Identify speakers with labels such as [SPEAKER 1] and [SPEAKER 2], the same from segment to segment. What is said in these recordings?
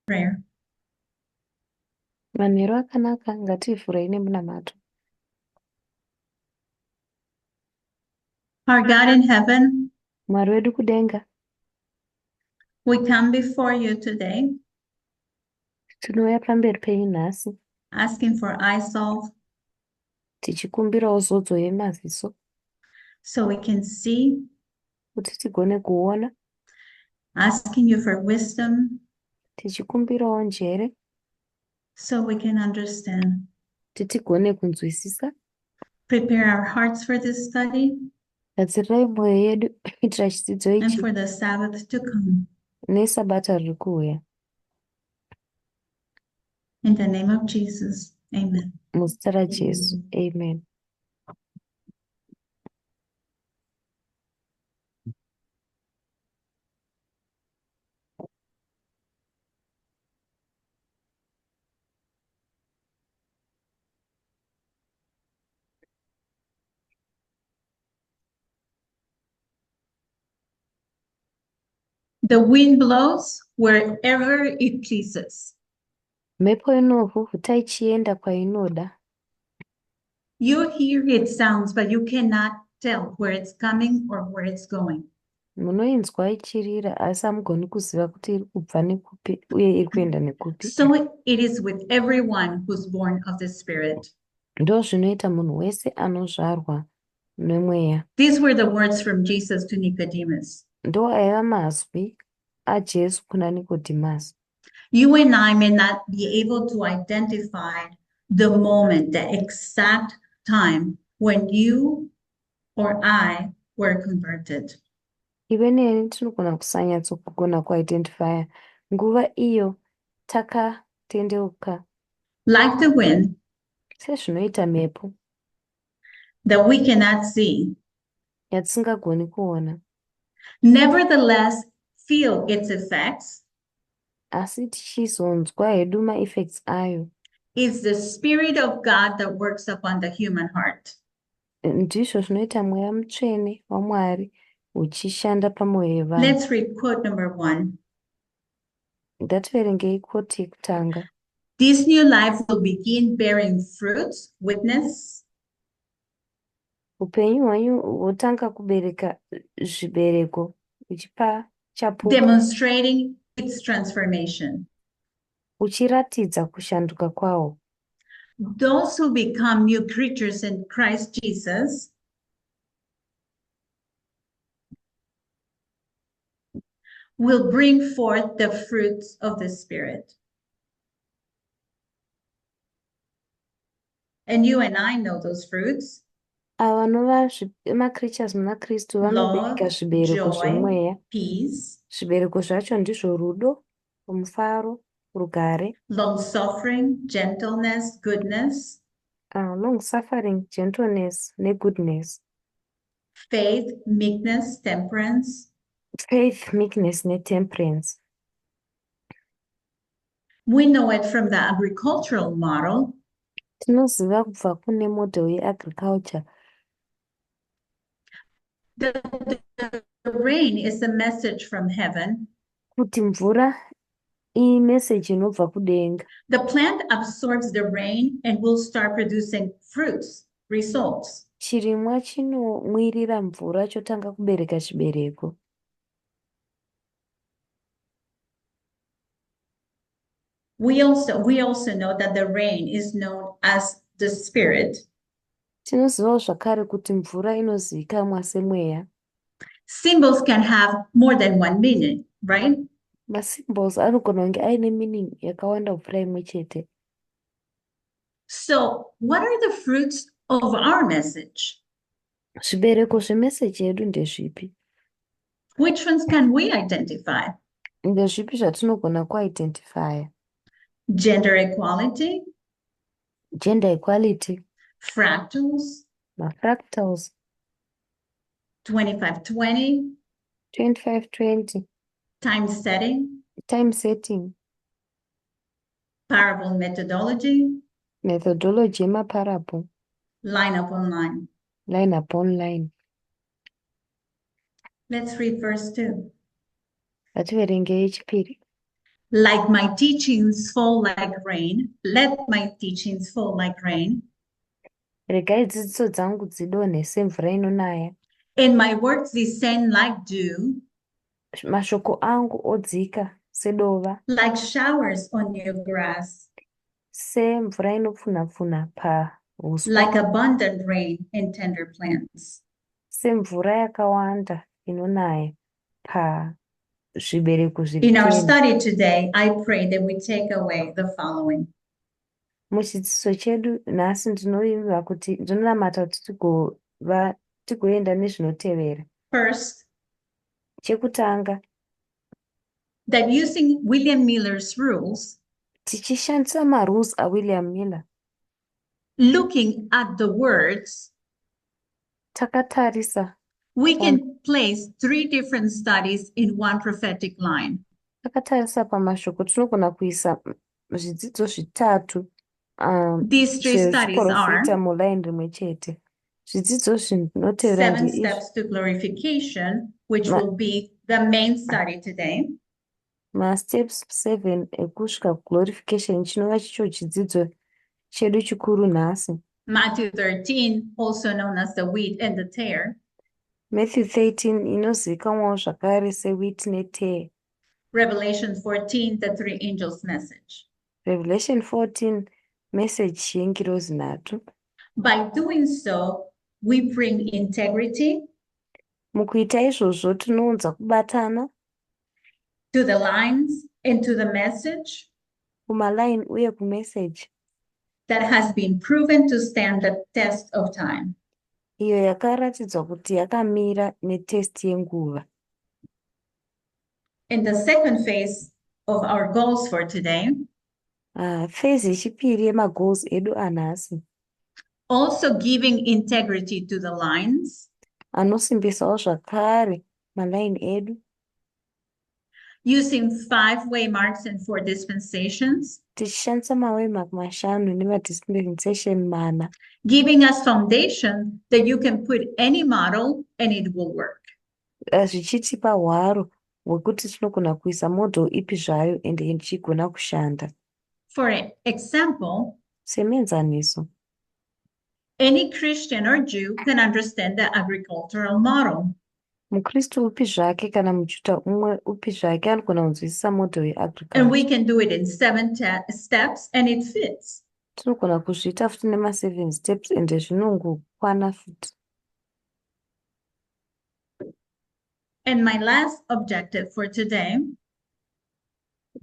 [SPEAKER 1] Prayer.
[SPEAKER 2] Manheru akanaka ngativhurei nemunamato.
[SPEAKER 1] Our God in heaven,
[SPEAKER 2] Mwari wedu kudenga,
[SPEAKER 1] we come before you today
[SPEAKER 2] tinouya pamberi penyu nhasi
[SPEAKER 1] asking for eye salve
[SPEAKER 2] tichikumbirawo zodzo yemaziso
[SPEAKER 1] so we can see,
[SPEAKER 2] kuti tigone kuona,
[SPEAKER 1] asking you for wisdom
[SPEAKER 2] tichikumbirawo njere
[SPEAKER 1] so we can understand.
[SPEAKER 2] kuti tigone kunzwisisa.
[SPEAKER 1] Prepare our hearts for this study
[SPEAKER 2] Gadzirirai mwoyo yedu kuitira chidzidzo
[SPEAKER 1] and
[SPEAKER 2] ichi
[SPEAKER 1] for the Sabbath to come.
[SPEAKER 2] nesabata riri kuuya.
[SPEAKER 1] In the name of Jesus, amen.
[SPEAKER 2] Muzita raJesu, amen.
[SPEAKER 1] The wind blows wherever it pleases.
[SPEAKER 2] Mhepo inovhuvhuta ichienda kwainoda.
[SPEAKER 1] You hear its sounds, but you cannot tell where it's coming or where it's going.
[SPEAKER 2] Munoinzwa ichirira asi hamugoni kuziva kuti iri kubva nekupi uye iri kuenda nekupi.
[SPEAKER 1] So it is with everyone who's born of the Spirit.
[SPEAKER 2] Ndo zvinoita munhu wese anozvarwa nemweya.
[SPEAKER 1] These were the words from Jesus to Nicodemus.
[SPEAKER 2] Ndo aiva mazwi aJesu kuna Nikodhimasi.
[SPEAKER 1] You and I may not be able to identify the moment, the exact time when you or I were converted.
[SPEAKER 2] Ive neni tinogona kusanyatsokugona kuidentifya nguva iyo takatendeuka.
[SPEAKER 1] Like the wind
[SPEAKER 2] Sezvinoita mhepo
[SPEAKER 1] that we cannot see,
[SPEAKER 2] yatisingagoni kuona,
[SPEAKER 1] nevertheless feel its effects,
[SPEAKER 2] asi tichizonzwa hedu maeffects ayo.
[SPEAKER 1] is the Spirit of God that works upon the human heart.
[SPEAKER 2] Ndizvo zvinoita mweya mutsvene waMwari uchishanda pamwoyo yevanhu.
[SPEAKER 1] Let's read quote number 1.
[SPEAKER 2] Ngativerengei quote yekutanga.
[SPEAKER 1] This new life will begin bearing fruits, witness,
[SPEAKER 2] Upenyu hwenyu hwotanga kubereka zvibereko uchipa chapupu,
[SPEAKER 1] demonstrating its transformation.
[SPEAKER 2] uchiratidza kushanduka kwawo.
[SPEAKER 1] Those who become new creatures in Christ Jesus will bring forth the fruits of the Spirit. And you and I know those fruits:
[SPEAKER 2] Ava vanova macreatures muna Kristu vanobereka
[SPEAKER 1] love,
[SPEAKER 2] zvibereko
[SPEAKER 1] joy,
[SPEAKER 2] zvemweya.
[SPEAKER 1] peace,
[SPEAKER 2] Zvibereko zvacho ndizvo rudo, mufaro, rugare,
[SPEAKER 1] long suffering, gentleness, goodness,
[SPEAKER 2] long suffering, gentleness negoodness,
[SPEAKER 1] faith, meekness, temperance.
[SPEAKER 2] faith, meekness netemperance.
[SPEAKER 1] We know it from the agricultural model.
[SPEAKER 2] Tinoziva kubva kune model yeagriculture.
[SPEAKER 1] The rain is a message from heaven.
[SPEAKER 2] Kuti mvura imeseji inobva kudenga.
[SPEAKER 1] The plant absorbs the rain and will start producing fruits, results.
[SPEAKER 2] Chirimwa chinomwirira mvura chotanga kubereka chibereko.
[SPEAKER 1] We also know that the rain is known as the Spirit.
[SPEAKER 2] Tinozivawo zvakare kuti mvura inozivikanwa semweya.
[SPEAKER 1] Symbols can have more than one meaning, right?
[SPEAKER 2] Masymbols anogona kunge aine meaning yakawanda kupfuura imwe chete.
[SPEAKER 1] So what are the fruits of our message?
[SPEAKER 2] Zvibereko zvemeseji yedu ndezvipi?
[SPEAKER 1] Which ones can we identify?
[SPEAKER 2] Ndezvipi zvatinogona kuidentifya?
[SPEAKER 1] Gender equality,
[SPEAKER 2] Gender equality,
[SPEAKER 1] fractals,
[SPEAKER 2] mafractals,
[SPEAKER 1] 2520,
[SPEAKER 2] 2520,
[SPEAKER 1] time setting,
[SPEAKER 2] time setting,
[SPEAKER 1] parable methodology,
[SPEAKER 2] methodology yemaparable,
[SPEAKER 1] line upon line.
[SPEAKER 2] line upon line.
[SPEAKER 1] Let's read verse 2.
[SPEAKER 2] Ngativerengei chipiri.
[SPEAKER 1] Like my teachings fall like rain, let my teachings fall like rain,
[SPEAKER 2] Regai dzidziso dzangu dzidonhe semvura inonaya.
[SPEAKER 1] and my words descend like dew,
[SPEAKER 2] Mashoko angu odzika sedova,
[SPEAKER 1] like showers on new grass,
[SPEAKER 2] semvura inopfunha-pfunha pahuswa,
[SPEAKER 1] like abundant rain in tender plants.
[SPEAKER 2] semvura yakawanda inonaya pazvibereko zviri
[SPEAKER 1] In our
[SPEAKER 2] tende.
[SPEAKER 1] study today, I pray that we take away the following.
[SPEAKER 2] Muchidzidzo chedu nhasi ndinovimba kuti ndinonamata kuti tigoenda nezvinotevera.
[SPEAKER 1] First,
[SPEAKER 2] Chekutanga,
[SPEAKER 1] that using William Miller's rules,
[SPEAKER 2] tichishandisa marules aWilliam Miller,
[SPEAKER 1] looking at the words,
[SPEAKER 2] takatarisa
[SPEAKER 1] we can place three different studies in one prophetic line.
[SPEAKER 2] pamashoko tinogona kuisa zvidzidzo zvitatu
[SPEAKER 1] These three studies are
[SPEAKER 2] zvechiprofita mulaini rimwe chete. Zvidzidzo zvinotevera
[SPEAKER 1] 7
[SPEAKER 2] ndizvi:
[SPEAKER 1] steps to glorification, which
[SPEAKER 2] Ma-
[SPEAKER 1] will be the main study today.
[SPEAKER 2] masteps 7 ekusvika kuglorification, chinova chicho chidzidzo chedu chikuru nhasi.
[SPEAKER 1] Matthew 13, also known as the wheat and the tare.
[SPEAKER 2] Matthew 13 inozivikanwawo zvakare sewheat netare.
[SPEAKER 1] Revelation 14, the three angels' message.
[SPEAKER 2] Revelation 14 message yengirozi nhatu.
[SPEAKER 1] By doing so, we bring integrity
[SPEAKER 2] Mukuita izvozvo tinounza kubatana
[SPEAKER 1] to the lines and to the message
[SPEAKER 2] kumaline uye kumessage
[SPEAKER 1] that has been proven to stand the test of time.
[SPEAKER 2] iyo yakaratidzwa kuti yakamira netest yenguva.
[SPEAKER 1] In the second phase of our goals for today,
[SPEAKER 2] Phase yechipiri yemagoals edu anhasi,
[SPEAKER 1] also giving integrity to the lines,
[SPEAKER 2] anosimbisawo zvakare maline edu,
[SPEAKER 1] using 5 waymarks and 4 dispensations,
[SPEAKER 2] tichishandisa mawaymark 5 nemadispensation 4,
[SPEAKER 1] giving us foundation that you can put any model and it will work.
[SPEAKER 2] Zvichitipa hwaro hwekuti tinogona kuisa model ipi zvayo ende ichigona kushanda.
[SPEAKER 1] For example,
[SPEAKER 2] Semenzaniso,
[SPEAKER 1] any Christian or Jew can understand the agricultural model.
[SPEAKER 2] mukristu upi zvake kana mujuta umwe upi zvake anogona kunzwisisa model
[SPEAKER 1] And
[SPEAKER 2] yeagriculture.
[SPEAKER 1] we can do it in 7 steps and it fits.
[SPEAKER 2] Tinogona kuzviita futi nema7 steps ende zvinongokwana futi.
[SPEAKER 1] And my last objective for today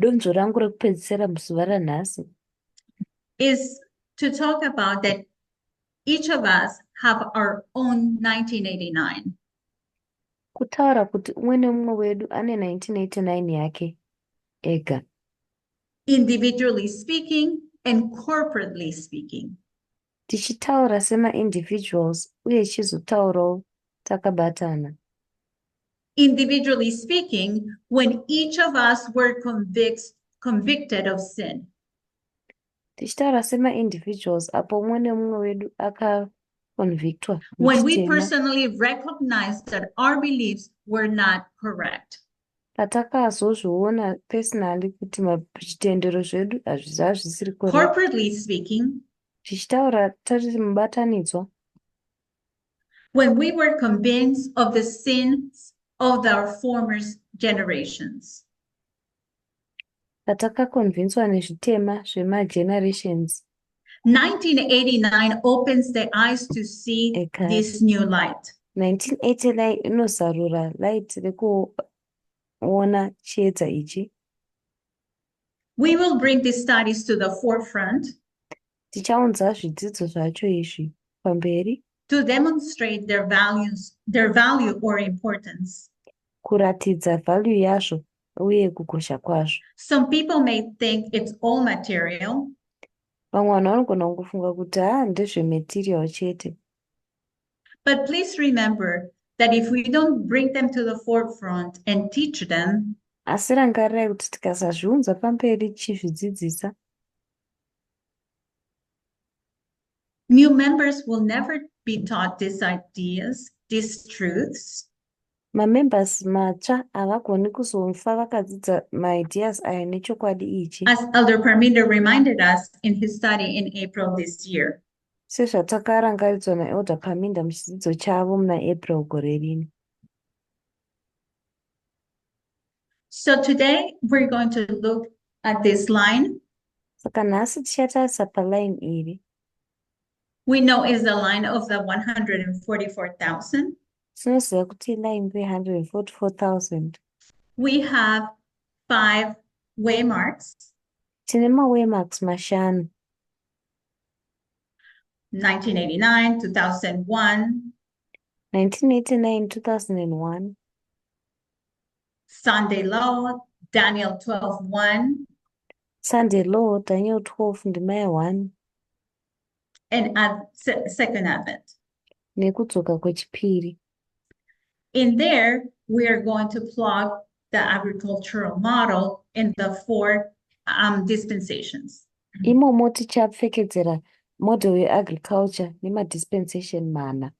[SPEAKER 2] Donzvo rangu rekupedzisira muzuva ranhasi
[SPEAKER 1] is to talk about that each of us have our own 1989.
[SPEAKER 2] kutaura kuti umwe nemumwe wedu ane 1989 yake ega,
[SPEAKER 1] Individually speaking and corporately speaking.
[SPEAKER 2] tichitaura sema-individuals uye chizotaurawo takabatana.
[SPEAKER 1] Individually speaking, when each of us were convicted of sin.
[SPEAKER 2] Tichitaura sema-individuals apo umwe nemumwe wedu akaconvictwa
[SPEAKER 1] When we
[SPEAKER 2] nechitema,
[SPEAKER 1] personally recognized that our beliefs were not correct.
[SPEAKER 2] patakazozviona personally kuti zvitendero zvedu hazvisiri correct.
[SPEAKER 1] Corporately speaking,
[SPEAKER 2] Tichitaura tari mubatanidzwa,
[SPEAKER 1] when we were convinced of the sins of our former generations.
[SPEAKER 2] patakaconvincwa nezvitema zvemagenerations.
[SPEAKER 1] 1989 opens the eyes to see
[SPEAKER 2] Eka.
[SPEAKER 1] this new light.
[SPEAKER 2] 1989 inozarura light rekuona chiedza ichi.
[SPEAKER 1] We will bring these studies to the forefront
[SPEAKER 2] Tichaunza zvidzidzo zvacho izvi pamberi
[SPEAKER 1] to demonstrate their value or importance.
[SPEAKER 2] kuratidza value yazvo uye kukosha kwazvo.
[SPEAKER 1] Some people may think it's all material,
[SPEAKER 2] Vamwe vanhu vanogona kungofunga kuti ndezvematerial chete.
[SPEAKER 1] but please remember that if we don't bring them to the forefront and teach them,
[SPEAKER 2] Asi rangarirai kuti tikasazviunza pamberi tichizvidzidzisa,
[SPEAKER 1] new members will never be taught these ideas, these truths,
[SPEAKER 2] Mamembers matsva havagoni kuzofa vakadzidza maideas aya nechokwadi ichi,
[SPEAKER 1] as Elder Parminder reminded us in his study in April this year.
[SPEAKER 2] sezvatakarangaridzwa naelder Parminder muchidzidzo chavo muna April gore rino.
[SPEAKER 1] So today we're going to look at this line.
[SPEAKER 2] Saka nhasi tichatarisa paline iri.
[SPEAKER 1] We know is the line of the 144,000.
[SPEAKER 2] Tinoziva kuti line re-144,000.
[SPEAKER 1] We have 5 waymarks,
[SPEAKER 2] Tine mawaymarks mashanu.
[SPEAKER 1] 1989, 2001,
[SPEAKER 2] 1989, 2001,
[SPEAKER 1] Sunday Law, Daniel 12:1,
[SPEAKER 2] Sunday Law, Daniel 12 ndima ya1,
[SPEAKER 1] and Second Advent.
[SPEAKER 2] nekudzoka kwechipiri.
[SPEAKER 1] In there, we are going to plug the agricultural model in the 4 dispensations.
[SPEAKER 2] Imomo tichapfekedzera model yeagriculture nemadispensation mana.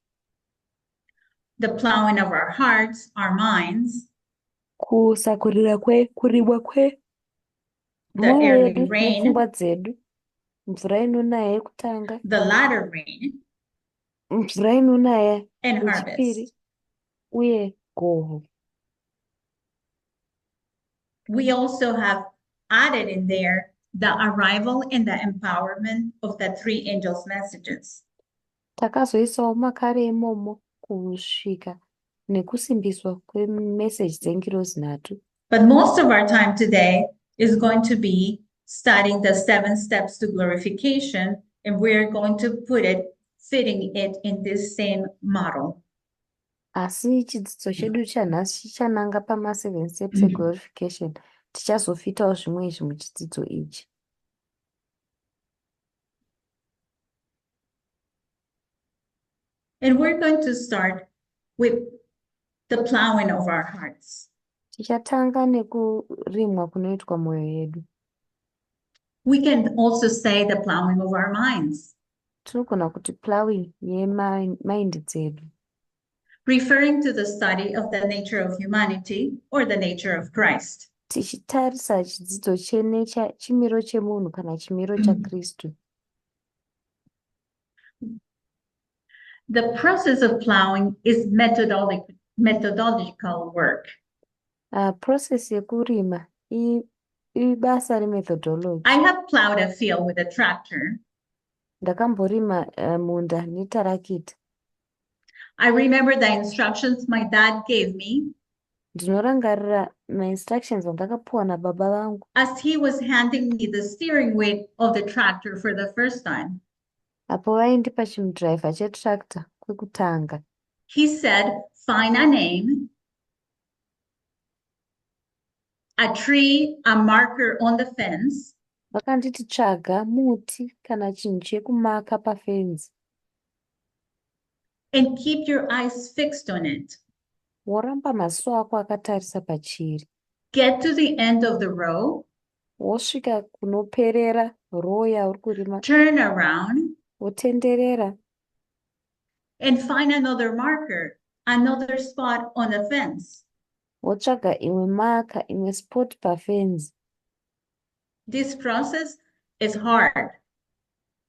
[SPEAKER 1] The plowing of our hearts, our minds,
[SPEAKER 2] Kurimwa
[SPEAKER 1] the
[SPEAKER 2] mwoyo
[SPEAKER 1] early
[SPEAKER 2] yedu
[SPEAKER 1] rain,
[SPEAKER 2] nepfungwa dzedu, mvura inonaya yekutanga,
[SPEAKER 1] the latter rain,
[SPEAKER 2] mvura inonaya
[SPEAKER 1] and
[SPEAKER 2] yechipiri,
[SPEAKER 1] harvest.
[SPEAKER 2] uye goho.
[SPEAKER 1] We also have added in there the arrival and the empowerment of the 3 angels' messages.
[SPEAKER 2] Takazoisawo makare imomo kusvika nekusimbiswa kwemeseji dzengirozi nhatu.
[SPEAKER 1] But most of our time today is going to be studying the 7 steps to glorification, and we're going to put it, fitting it in this same model.
[SPEAKER 2] Asi chidzidzo chedu chanhasi chichananga pama7 steps eglorification. Tichazofitawo zvimwe izvi muchidzidzo ichi.
[SPEAKER 1] And we're going to start with the plowing of our hearts.
[SPEAKER 2] Tichatanga nekurimwa kunoitwa mwoyo yedu.
[SPEAKER 1] We can also say the plowing of our minds,
[SPEAKER 2] Tinogona kuti plowing yemaindi dzedu,
[SPEAKER 1] referring to the study of the nature of humanity or the nature of Christ.
[SPEAKER 2] tichitarisa chidzidzo chimiro chemunhu kana chimiro chaKristu.
[SPEAKER 1] The process of plowing is methodological work.
[SPEAKER 2] Process yekurima ibasa remethodology.
[SPEAKER 1] I have plowed a field with a tractor.
[SPEAKER 2] Ndakamborima munda netarakita.
[SPEAKER 1] I remember the instructions my dad gave me
[SPEAKER 2] Ndinorangarira ma-instructions andakapuwa nababa vangu
[SPEAKER 1] as he was handing me the steering wheel of the tractor for the first time.
[SPEAKER 2] apo vaindipa chimudhiraivha chetractor kwekutanga.
[SPEAKER 1] He said, find a name, a tree, a marker on the fence,
[SPEAKER 2] Vakanditi tsvaga muti kana chinhu chekumaka pafenzi,
[SPEAKER 1] and keep your eyes fixed on it.
[SPEAKER 2] woramba maziso ako akatarisa pachiri.
[SPEAKER 1] Get to the end of the row,
[SPEAKER 2] Wosvika kunoperera row yauri kurima,
[SPEAKER 1] turn around,
[SPEAKER 2] wotenderera,
[SPEAKER 1] and find another marker, another spot on the fence.
[SPEAKER 2] wotsvaga imwe maka, imwe spot pafenzi.
[SPEAKER 1] This process is hard.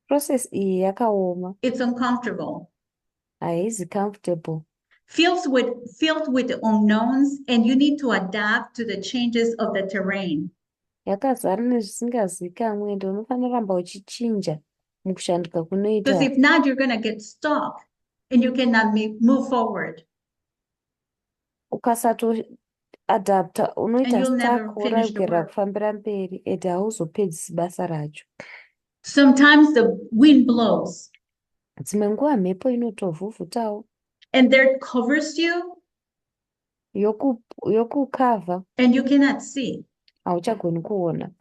[SPEAKER 2] Process iyi yakaoma,
[SPEAKER 1] It's uncomfortable,
[SPEAKER 2] haizi comfortable,
[SPEAKER 1] filled with unknowns, and you need to adapt to the changes of the terrain.
[SPEAKER 2] yakazara nezvisingazivikanwi ende unofanira ramba uchichinja mukushanduka kunoita.
[SPEAKER 1] Because if not, you're going to get stuck and you cannot move forward.
[SPEAKER 2] Ukasato-adapta unoita
[SPEAKER 1] And you'll never
[SPEAKER 2] stuck,
[SPEAKER 1] finish the
[SPEAKER 2] urayogera
[SPEAKER 1] work.
[SPEAKER 2] kufambira mberi ende hauzopedzisi basa racho.
[SPEAKER 1] Sometimes the wind blows
[SPEAKER 2] Dzimwe nguva mhepo inotovhuvhutawo
[SPEAKER 1] and there covers you
[SPEAKER 2] yokukavha,
[SPEAKER 1] and you cannot see.
[SPEAKER 2] hauchagoni kuona.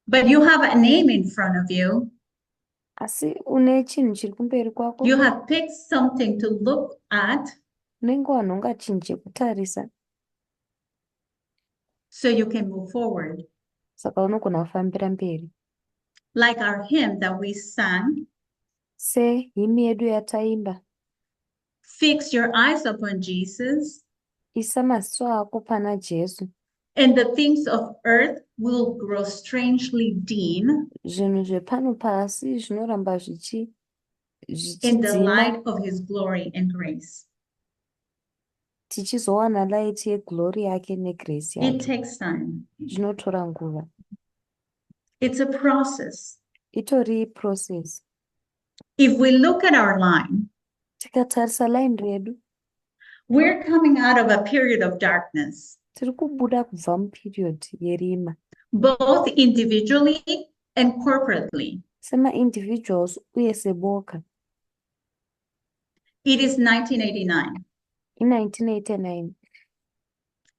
[SPEAKER 1] But you have a name in front of you.
[SPEAKER 2] Asi une chinhu chiri kumberi kwako,
[SPEAKER 1] You have picked something to look at
[SPEAKER 2] unenge wanhonga chinhu chekutarisa,
[SPEAKER 1] so you can move forward.
[SPEAKER 2] saka unogona kufambira mberi.
[SPEAKER 1] Like our hymn that we sang,
[SPEAKER 2] Sehimi yedu yataimba,
[SPEAKER 1] fix your eyes upon Jesus,
[SPEAKER 2] isa maziso ako pana Jesu,
[SPEAKER 1] and the things of earth will grow strangely dim
[SPEAKER 2] zvinhu zvepano pasi zvinoramba
[SPEAKER 1] in the
[SPEAKER 2] zvichidzima,
[SPEAKER 1] light of his glory and grace.
[SPEAKER 2] tichizowana light yeglori yake negrace
[SPEAKER 1] It
[SPEAKER 2] yake.
[SPEAKER 1] takes time.
[SPEAKER 2] Zvinotora nguva.
[SPEAKER 1] It's a process.
[SPEAKER 2] Itori process.
[SPEAKER 1] If we look at our line,
[SPEAKER 2] Tikatarisa line redu,
[SPEAKER 1] we're coming out of a period of darkness,
[SPEAKER 2] tiri kubuda kubva muperiod yerima,
[SPEAKER 1] both individually and corporately.
[SPEAKER 2] sema-individuals uye seboka.
[SPEAKER 1] It is 1989.
[SPEAKER 2] In 1989,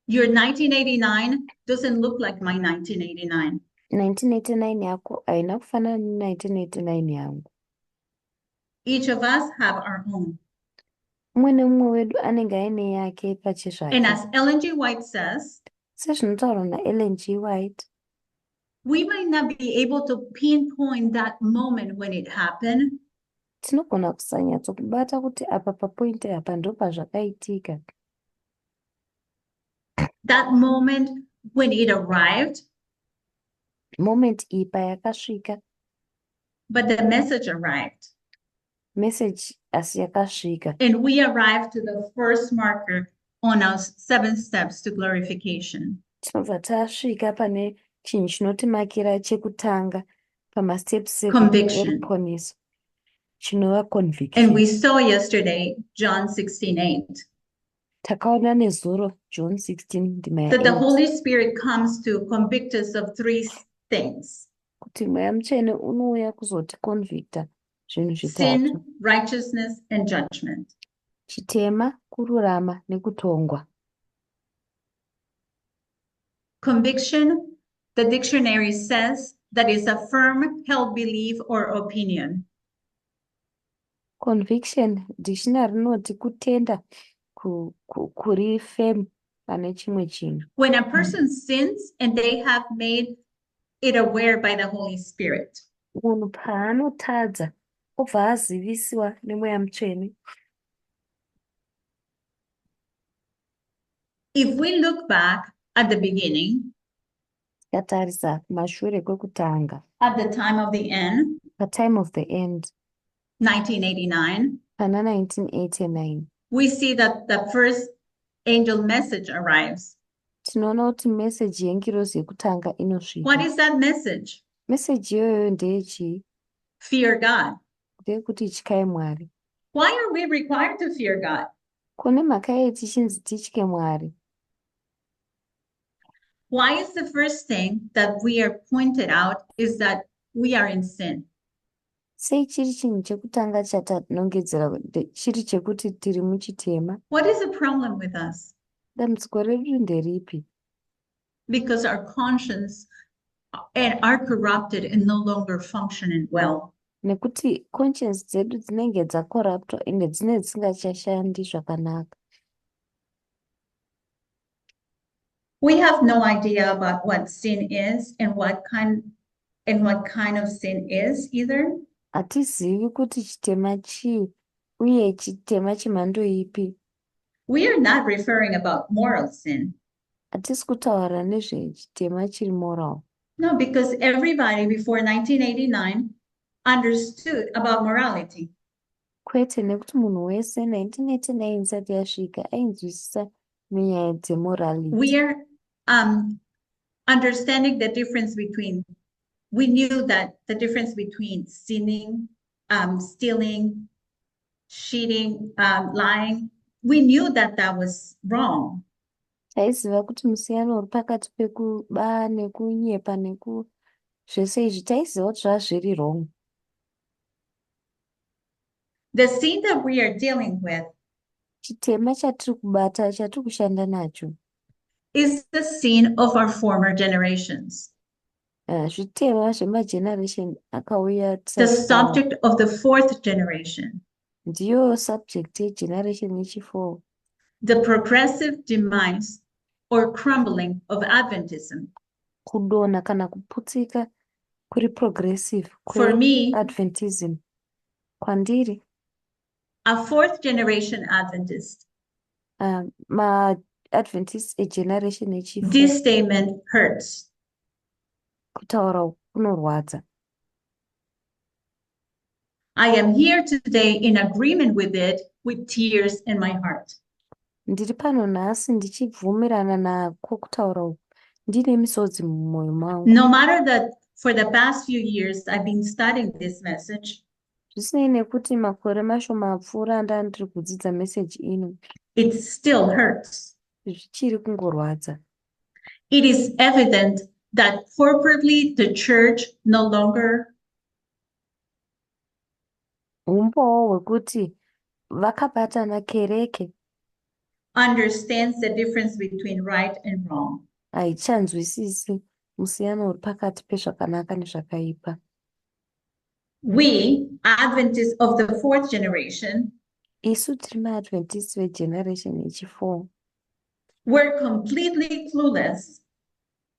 [SPEAKER 1] Your 1989 doesn't look like my 1989.
[SPEAKER 2] 1989 yako haina kufanana ne-1989 yangu.
[SPEAKER 1] Each of us have our own.
[SPEAKER 2] Umwe nemumwe wedu anenge aine yake
[SPEAKER 1] And
[SPEAKER 2] pachezvake.
[SPEAKER 1] as Ellen G. White says,
[SPEAKER 2] Sezvinotaurwa naEllen G. White,
[SPEAKER 1] we might not be able to pinpoint that moment when it happened,
[SPEAKER 2] tinogona kusanyatsokubata kuti apa papoindi apa ndo pazvakaitika.
[SPEAKER 1] that moment when it arrived,
[SPEAKER 2] Moment iyi payakasvika,
[SPEAKER 1] but the message arrived.
[SPEAKER 2] message asi yakasvika.
[SPEAKER 1] And we arrived to the first marker on our 7 steps to glorification.
[SPEAKER 2] Tinobva tasvika pane chinhu chinotimakira chekutanga pamasteps
[SPEAKER 1] Conviction.
[SPEAKER 2] eruponeso, chinova
[SPEAKER 1] And
[SPEAKER 2] conviction.
[SPEAKER 1] we saw yesterday, John 16:8,
[SPEAKER 2] Takaona nezuro John 16 ndima
[SPEAKER 1] that the
[SPEAKER 2] ya8
[SPEAKER 1] Holy Spirit comes to convict us of 3 things:
[SPEAKER 2] kuti mweya mutsvene unouya kuzoticonvicta zvinhu zvitatu:
[SPEAKER 1] sin, righteousness, and judgment.
[SPEAKER 2] chitema, kururama nekutongwa.
[SPEAKER 1] Conviction, the dictionary says, that is a firm held belief or opinion.
[SPEAKER 2] Conviction, dictionary rinoti kutenda kuri firm pane chimwe chinhu.
[SPEAKER 1] When a person sins and they have made it aware by the Holy Spirit,
[SPEAKER 2] Munhu paanotadza obva azivisiwa nemweya mutsvene.
[SPEAKER 1] if we look back at the beginning,
[SPEAKER 2] Tikatarisa kumashure kwekutanga,
[SPEAKER 1] at the time of the end,
[SPEAKER 2] patime of the end,
[SPEAKER 1] 1989,
[SPEAKER 2] pana 1989,
[SPEAKER 1] we see that the first angel message arrives.
[SPEAKER 2] tinoona kuti meseji yengirozi yekutanga
[SPEAKER 1] What
[SPEAKER 2] inosvika.
[SPEAKER 1] is that message?
[SPEAKER 2] Meseji iyoyo ndeyechii?
[SPEAKER 1] Fear God.
[SPEAKER 2] Ndeyekuti tyai Mwari.
[SPEAKER 1] Why are we required to fear God?
[SPEAKER 2] Kune mhaka yei tichinzi titye Mwari?
[SPEAKER 1] Why is the first thing that we are pointed out is that we are in sin?
[SPEAKER 2] Sei chiri chinhu chekutanga chatanongedzera chiri chekuti tiri muchitema?
[SPEAKER 1] What is the problem with us?
[SPEAKER 2] Dambudziko redu nderipi?
[SPEAKER 1] Because our conscience are corrupted and no longer functioning well.
[SPEAKER 2] Nekuti conscience dzedu dzinenge dzakorruptwa ende dzine dzisingachashandi zvakanaka.
[SPEAKER 1] We have no idea about what sin is and what kind of sin is either.
[SPEAKER 2] Hatizivi kuti chitema chii uye chitema chemhando ipi.
[SPEAKER 1] We are not referring about moral sin.
[SPEAKER 2] Hatisi kutaura nezvechitema chiri moral.
[SPEAKER 1] No, because everybody before 1989 understood about morality.
[SPEAKER 2] Kwete, nekuti munhu wese 1989 isati yasvika ainzwisisa nenyaya dzemorality.
[SPEAKER 1] We are understanding the difference between, we knew that the difference between sinning, stealing, cheating, lying, we knew that that was wrong.
[SPEAKER 2] Taiziva kuti musiyano uri pakati pekuba nekunyepa zvese izvi taiziva kuti zvava zviri wrong.
[SPEAKER 1] The sin that we are dealing with
[SPEAKER 2] Chitema chatiri kubata chatiri kushanda nacho
[SPEAKER 1] is the sin of our former generations.
[SPEAKER 2] Zvitema zvemageneration akauya
[SPEAKER 1] The
[SPEAKER 2] tisati
[SPEAKER 1] subject of the 4th generation.
[SPEAKER 2] ndiyo subject yegeneration yechi4.
[SPEAKER 1] The progressive demise or crumbling of Adventism.
[SPEAKER 2] Kudonha kana kuputsika kuri progressive
[SPEAKER 1] For me,
[SPEAKER 2] Adventism. Kwandiri,
[SPEAKER 1] a 4th generation Adventist,
[SPEAKER 2] Adventist egeneration yechi4
[SPEAKER 1] This statement hurts.
[SPEAKER 2] kutaura kunorwadza.
[SPEAKER 1] I am here today in agreement with it with tears in my heart.
[SPEAKER 2] Ndiri pano nhasi ndichibvumirana nako kutaura uku ndine misodzi mumwoyo mangu.
[SPEAKER 1] No matter that for the past few years I've been studying this message,
[SPEAKER 2] Zvisinei nekuti makore mashoma apfuura ndandiri kudzidza meseji ino,
[SPEAKER 1] it still hurts.
[SPEAKER 2] zvichiri kungorwadza.
[SPEAKER 1] It is evident that corporately the church no longer
[SPEAKER 2] Umboo hwekuti vakabatana kereke
[SPEAKER 1] understands the difference between right and wrong.
[SPEAKER 2] haichanzwisisi musiyano uri pakati pezvakanaka nezvakaipa.
[SPEAKER 1] We, Adventists of the fourth generation,
[SPEAKER 2] Isu tiri maadventist vegeneration yechi4
[SPEAKER 1] were completely clueless.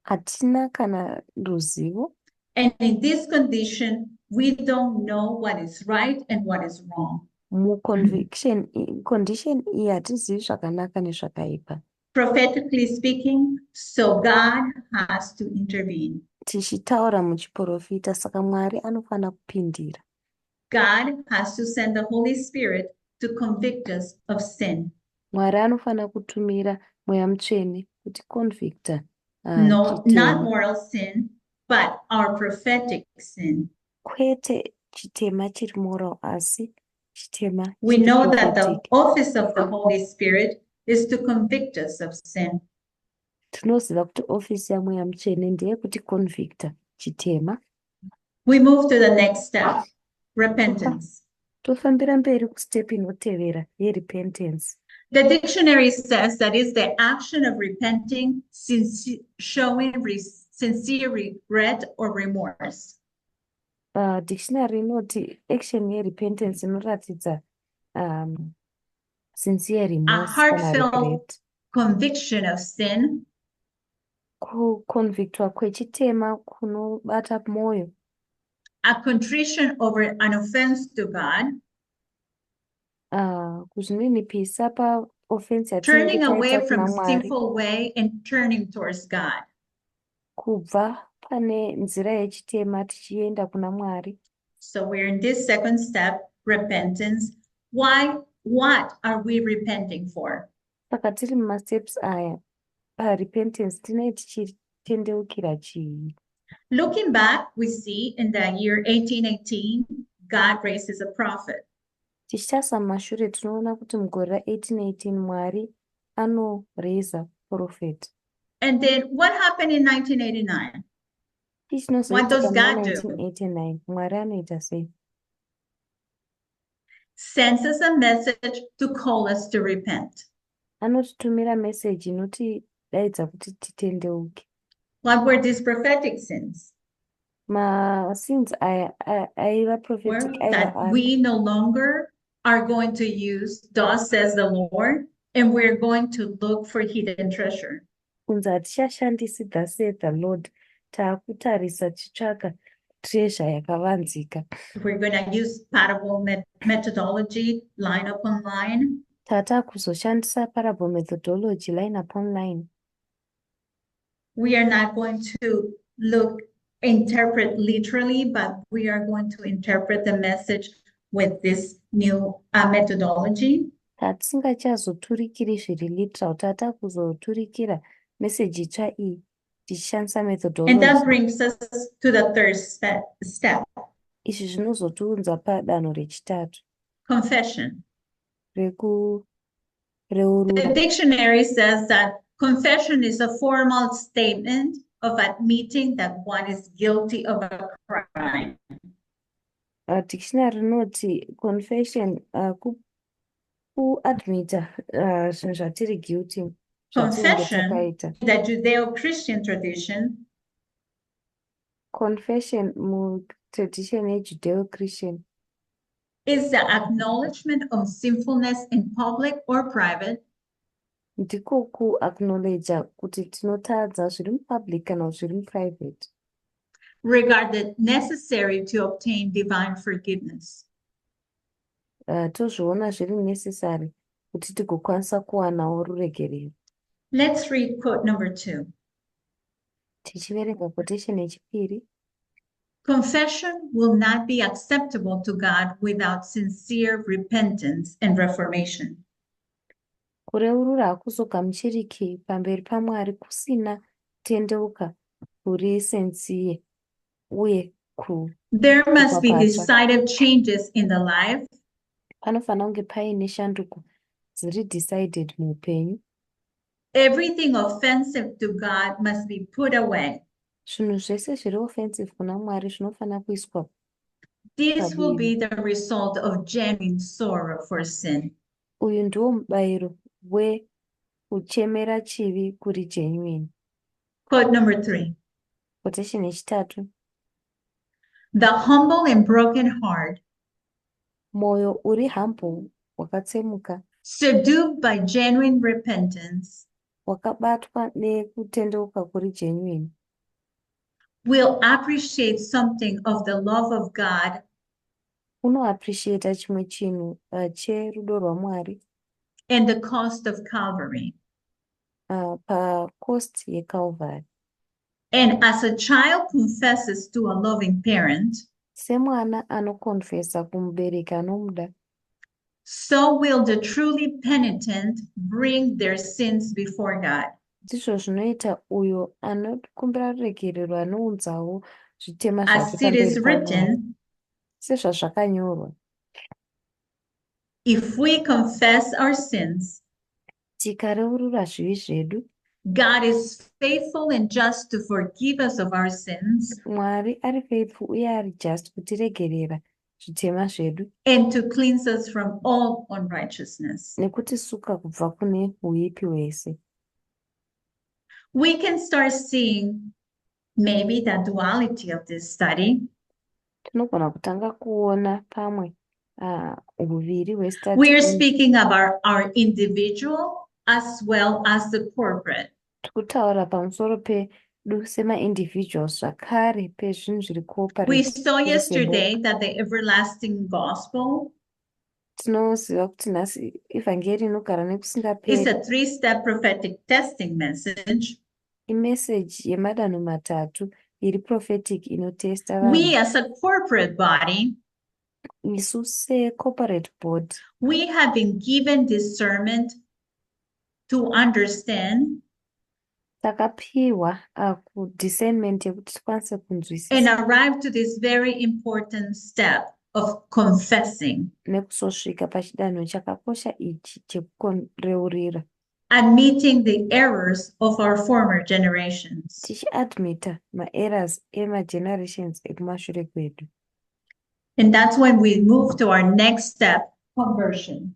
[SPEAKER 2] hatina kana ruzivo,
[SPEAKER 1] And in this condition, we don't know what is right and what is wrong.
[SPEAKER 2] mucondition iyi hatizivi zvakanaka nezvakaipa.
[SPEAKER 1] Prophetically speaking, so God has to intervene.
[SPEAKER 2] Tichitaura muchiprofita, saka Mwari anofanira kupindira.
[SPEAKER 1] God has to send the Holy Spirit to convict us of sin.
[SPEAKER 2] Mwari anofanira kutumira mweya mutsvene kuti convicta
[SPEAKER 1] No, not
[SPEAKER 2] chitema.
[SPEAKER 1] moral sin, but our prophetic sin.
[SPEAKER 2] Kwete chitema chiri moral, asi chitema
[SPEAKER 1] We
[SPEAKER 2] chiri
[SPEAKER 1] know that the
[SPEAKER 2] prophetic.
[SPEAKER 1] office of the Holy Spirit is to convict us of sin.
[SPEAKER 2] Tinoziva kuti ofisi yamweya mutsvene ndeyekuti convicta chitema.
[SPEAKER 1] We move to the next step, repentance.
[SPEAKER 2] Tofambira mberi kustep inotevera yerepentance.
[SPEAKER 1] The dictionary says that is the action of repenting, showing sincere regret or remorse.
[SPEAKER 2] Dictionary inoti action yerepentance inoratidza sincere
[SPEAKER 1] A
[SPEAKER 2] remorse kana
[SPEAKER 1] heartfelt
[SPEAKER 2] regret.
[SPEAKER 1] conviction of sin,
[SPEAKER 2] Kuconvictwa kwechitema kunobata moyo.
[SPEAKER 1] a contrition over an offense to God,
[SPEAKER 2] Kuzvininipisa paoffense
[SPEAKER 1] turning
[SPEAKER 2] yatinenge
[SPEAKER 1] away
[SPEAKER 2] taita
[SPEAKER 1] from
[SPEAKER 2] kuna Mwari,
[SPEAKER 1] sinful way and turning towards God.
[SPEAKER 2] kubva pane nzira yechitema tichienda kuna Mwari.
[SPEAKER 1] So we're in this second step, repentance. What are we repenting for?
[SPEAKER 2] Saka tiri mumasteps aya parepentance tinenge tichitendeukira chii?
[SPEAKER 1] Looking back, we see in the year 1818, God raises a prophet.
[SPEAKER 2] Tichitarisa mumashure tinoona kuti mugore ra1818 Mwari anoreza prophet.
[SPEAKER 1] And then what happened in 1989? What does
[SPEAKER 2] Tichinozoitika
[SPEAKER 1] God do?
[SPEAKER 2] muna1989 Mwari anoita sei?
[SPEAKER 1] Sends us a message to call us to repent.
[SPEAKER 2] Anotitumira meseji inotidaidza kuti titendeuke.
[SPEAKER 1] What were these prophetic sins?
[SPEAKER 2] Masins aya aiva prophetic
[SPEAKER 1] Were that we no longer are going to use thus says the Lord, and we're going to look for hidden treasure.
[SPEAKER 2] kunzi hatichashandisi thus saith the Lord, taakutarisa tichitsvaka treasure yakavanzika.
[SPEAKER 1] We're going to use parable methodology, line upon line.
[SPEAKER 2] Tatakuzoshandisa parable methodology, line upon line.
[SPEAKER 1] We are not going to interpret literally, but we are going to interpret the message with this new methodology.
[SPEAKER 2] Tatisingachazoturikiri zviri literal, tatakuzoturikira message itsva iyi tichishandisa methodology.
[SPEAKER 1] And that brings us to the third step.
[SPEAKER 2] Izvi zvinozotiunza padanho rechitatu.
[SPEAKER 1] Confession.
[SPEAKER 2] Reurura.
[SPEAKER 1] The dictionary says that confession is a formal statement of admitting that one is guilty of a crime.
[SPEAKER 2] Dictionary rinoti confession kuadmita zvinhu zvatiri guilty.
[SPEAKER 1] Confession, the Judeo-Christian tradition,
[SPEAKER 2] confession tradition Judeo-Christian,
[SPEAKER 1] is the acknowledgement of sinfulness in public or private,
[SPEAKER 2] ndiko kuacknowledge kuti tinotadza zviri mupublic kana zviri muprivate,
[SPEAKER 1] regarded necessary to obtain divine forgiveness.
[SPEAKER 2] Tozviona zviri necessary kuti tigokwanisa kuwanawo ruregerero.
[SPEAKER 1] Let's read quote number 2.
[SPEAKER 2] Tichiverenga quotation yechipiri.
[SPEAKER 1] Confession will not be acceptable to God without sincere repentance and reformation.
[SPEAKER 2] Kureurura hakuzogamuchiriki pamberi paMwari kusina kutendeuka kuri sensiye uye
[SPEAKER 1] There must be
[SPEAKER 2] patsva.
[SPEAKER 1] decisive changes in the life
[SPEAKER 2] Panofanira kunge paine shanduko dziri decided muupenyu.
[SPEAKER 1] Everything offensive to God must be put away.
[SPEAKER 2] Zvinhu zvese zviri offensive kuna Mwari zvinofanira kuiswa.
[SPEAKER 1] This will be the result of genuine sorrow for sin.
[SPEAKER 2] Uyu ndiwo mubayiro wekuchemera chivi kuri genuine.
[SPEAKER 1] Quote number 3.
[SPEAKER 2] Quotation yechitatu.
[SPEAKER 1] The humble and broken heart,
[SPEAKER 2] Mwoyo uri humble wakatsemuka,
[SPEAKER 1] subdued by genuine repentance,
[SPEAKER 2] wakabatwa nekutendeuka kuri genuine,
[SPEAKER 1] will appreciate something of the love of God
[SPEAKER 2] unoappreciata chimwe chinhu cherudo rwaMwari
[SPEAKER 1] and the cost of Calvary.
[SPEAKER 2] Pacost yeCalvary.
[SPEAKER 1] And as a child confesses to a loving parent,
[SPEAKER 2] semwana anokonfesa kumubereki anomuda,
[SPEAKER 1] so will the truly penitent bring their sins before God.
[SPEAKER 2] ndizvo zvinoita uyo anokumbira ruregerero anounzawo zvitema
[SPEAKER 1] As
[SPEAKER 2] zvake
[SPEAKER 1] it is
[SPEAKER 2] pamberi paMwari.
[SPEAKER 1] written,
[SPEAKER 2] Sezvazvakanyorwa,
[SPEAKER 1] if we confess our sins,
[SPEAKER 2] tikareurura zvivi zvedu,
[SPEAKER 1] God is faithful and just to forgive us of our sins
[SPEAKER 2] Mwari ari faithful uye ari just kutiregerera zvitema zvedu
[SPEAKER 1] and to cleanse us from all unrighteousness.
[SPEAKER 2] nekutisuka kubva kune uipi hwese.
[SPEAKER 1] We can start seeing maybe the duality of this study.
[SPEAKER 2] Tinogona kutanga kuona pamwe uviri hwestudy.
[SPEAKER 1] We are speaking about our individual as well as the corporate.
[SPEAKER 2] Tikutaura pamusoro pedu sema-individuals zvakare pezvinhu zviri corporate.
[SPEAKER 1] We saw yesterday that the everlasting gospel
[SPEAKER 2] Tinoziva kuti nhasi evhangeri inogara
[SPEAKER 1] is
[SPEAKER 2] nekusingaperi
[SPEAKER 1] a 3-step prophetic testing message.
[SPEAKER 2] imeseji yemadanho matatu iri prophetic inotesta
[SPEAKER 1] We
[SPEAKER 2] vanhu.
[SPEAKER 1] as a corporate body,
[SPEAKER 2] Isu secorporate board
[SPEAKER 1] we have been given discernment to understand
[SPEAKER 2] takapiwa discernment yekuti tikwanise
[SPEAKER 1] and
[SPEAKER 2] kunzwisisa
[SPEAKER 1] arrive to this very important step of confessing,
[SPEAKER 2] nekusosvika pachidanho chakakosha ichi chekureurira,
[SPEAKER 1] admitting the errors of our former generations.
[SPEAKER 2] tichiadmita maerrors emagenerations ekumashure kwedu.
[SPEAKER 1] And that's when we move to our next step, conversion.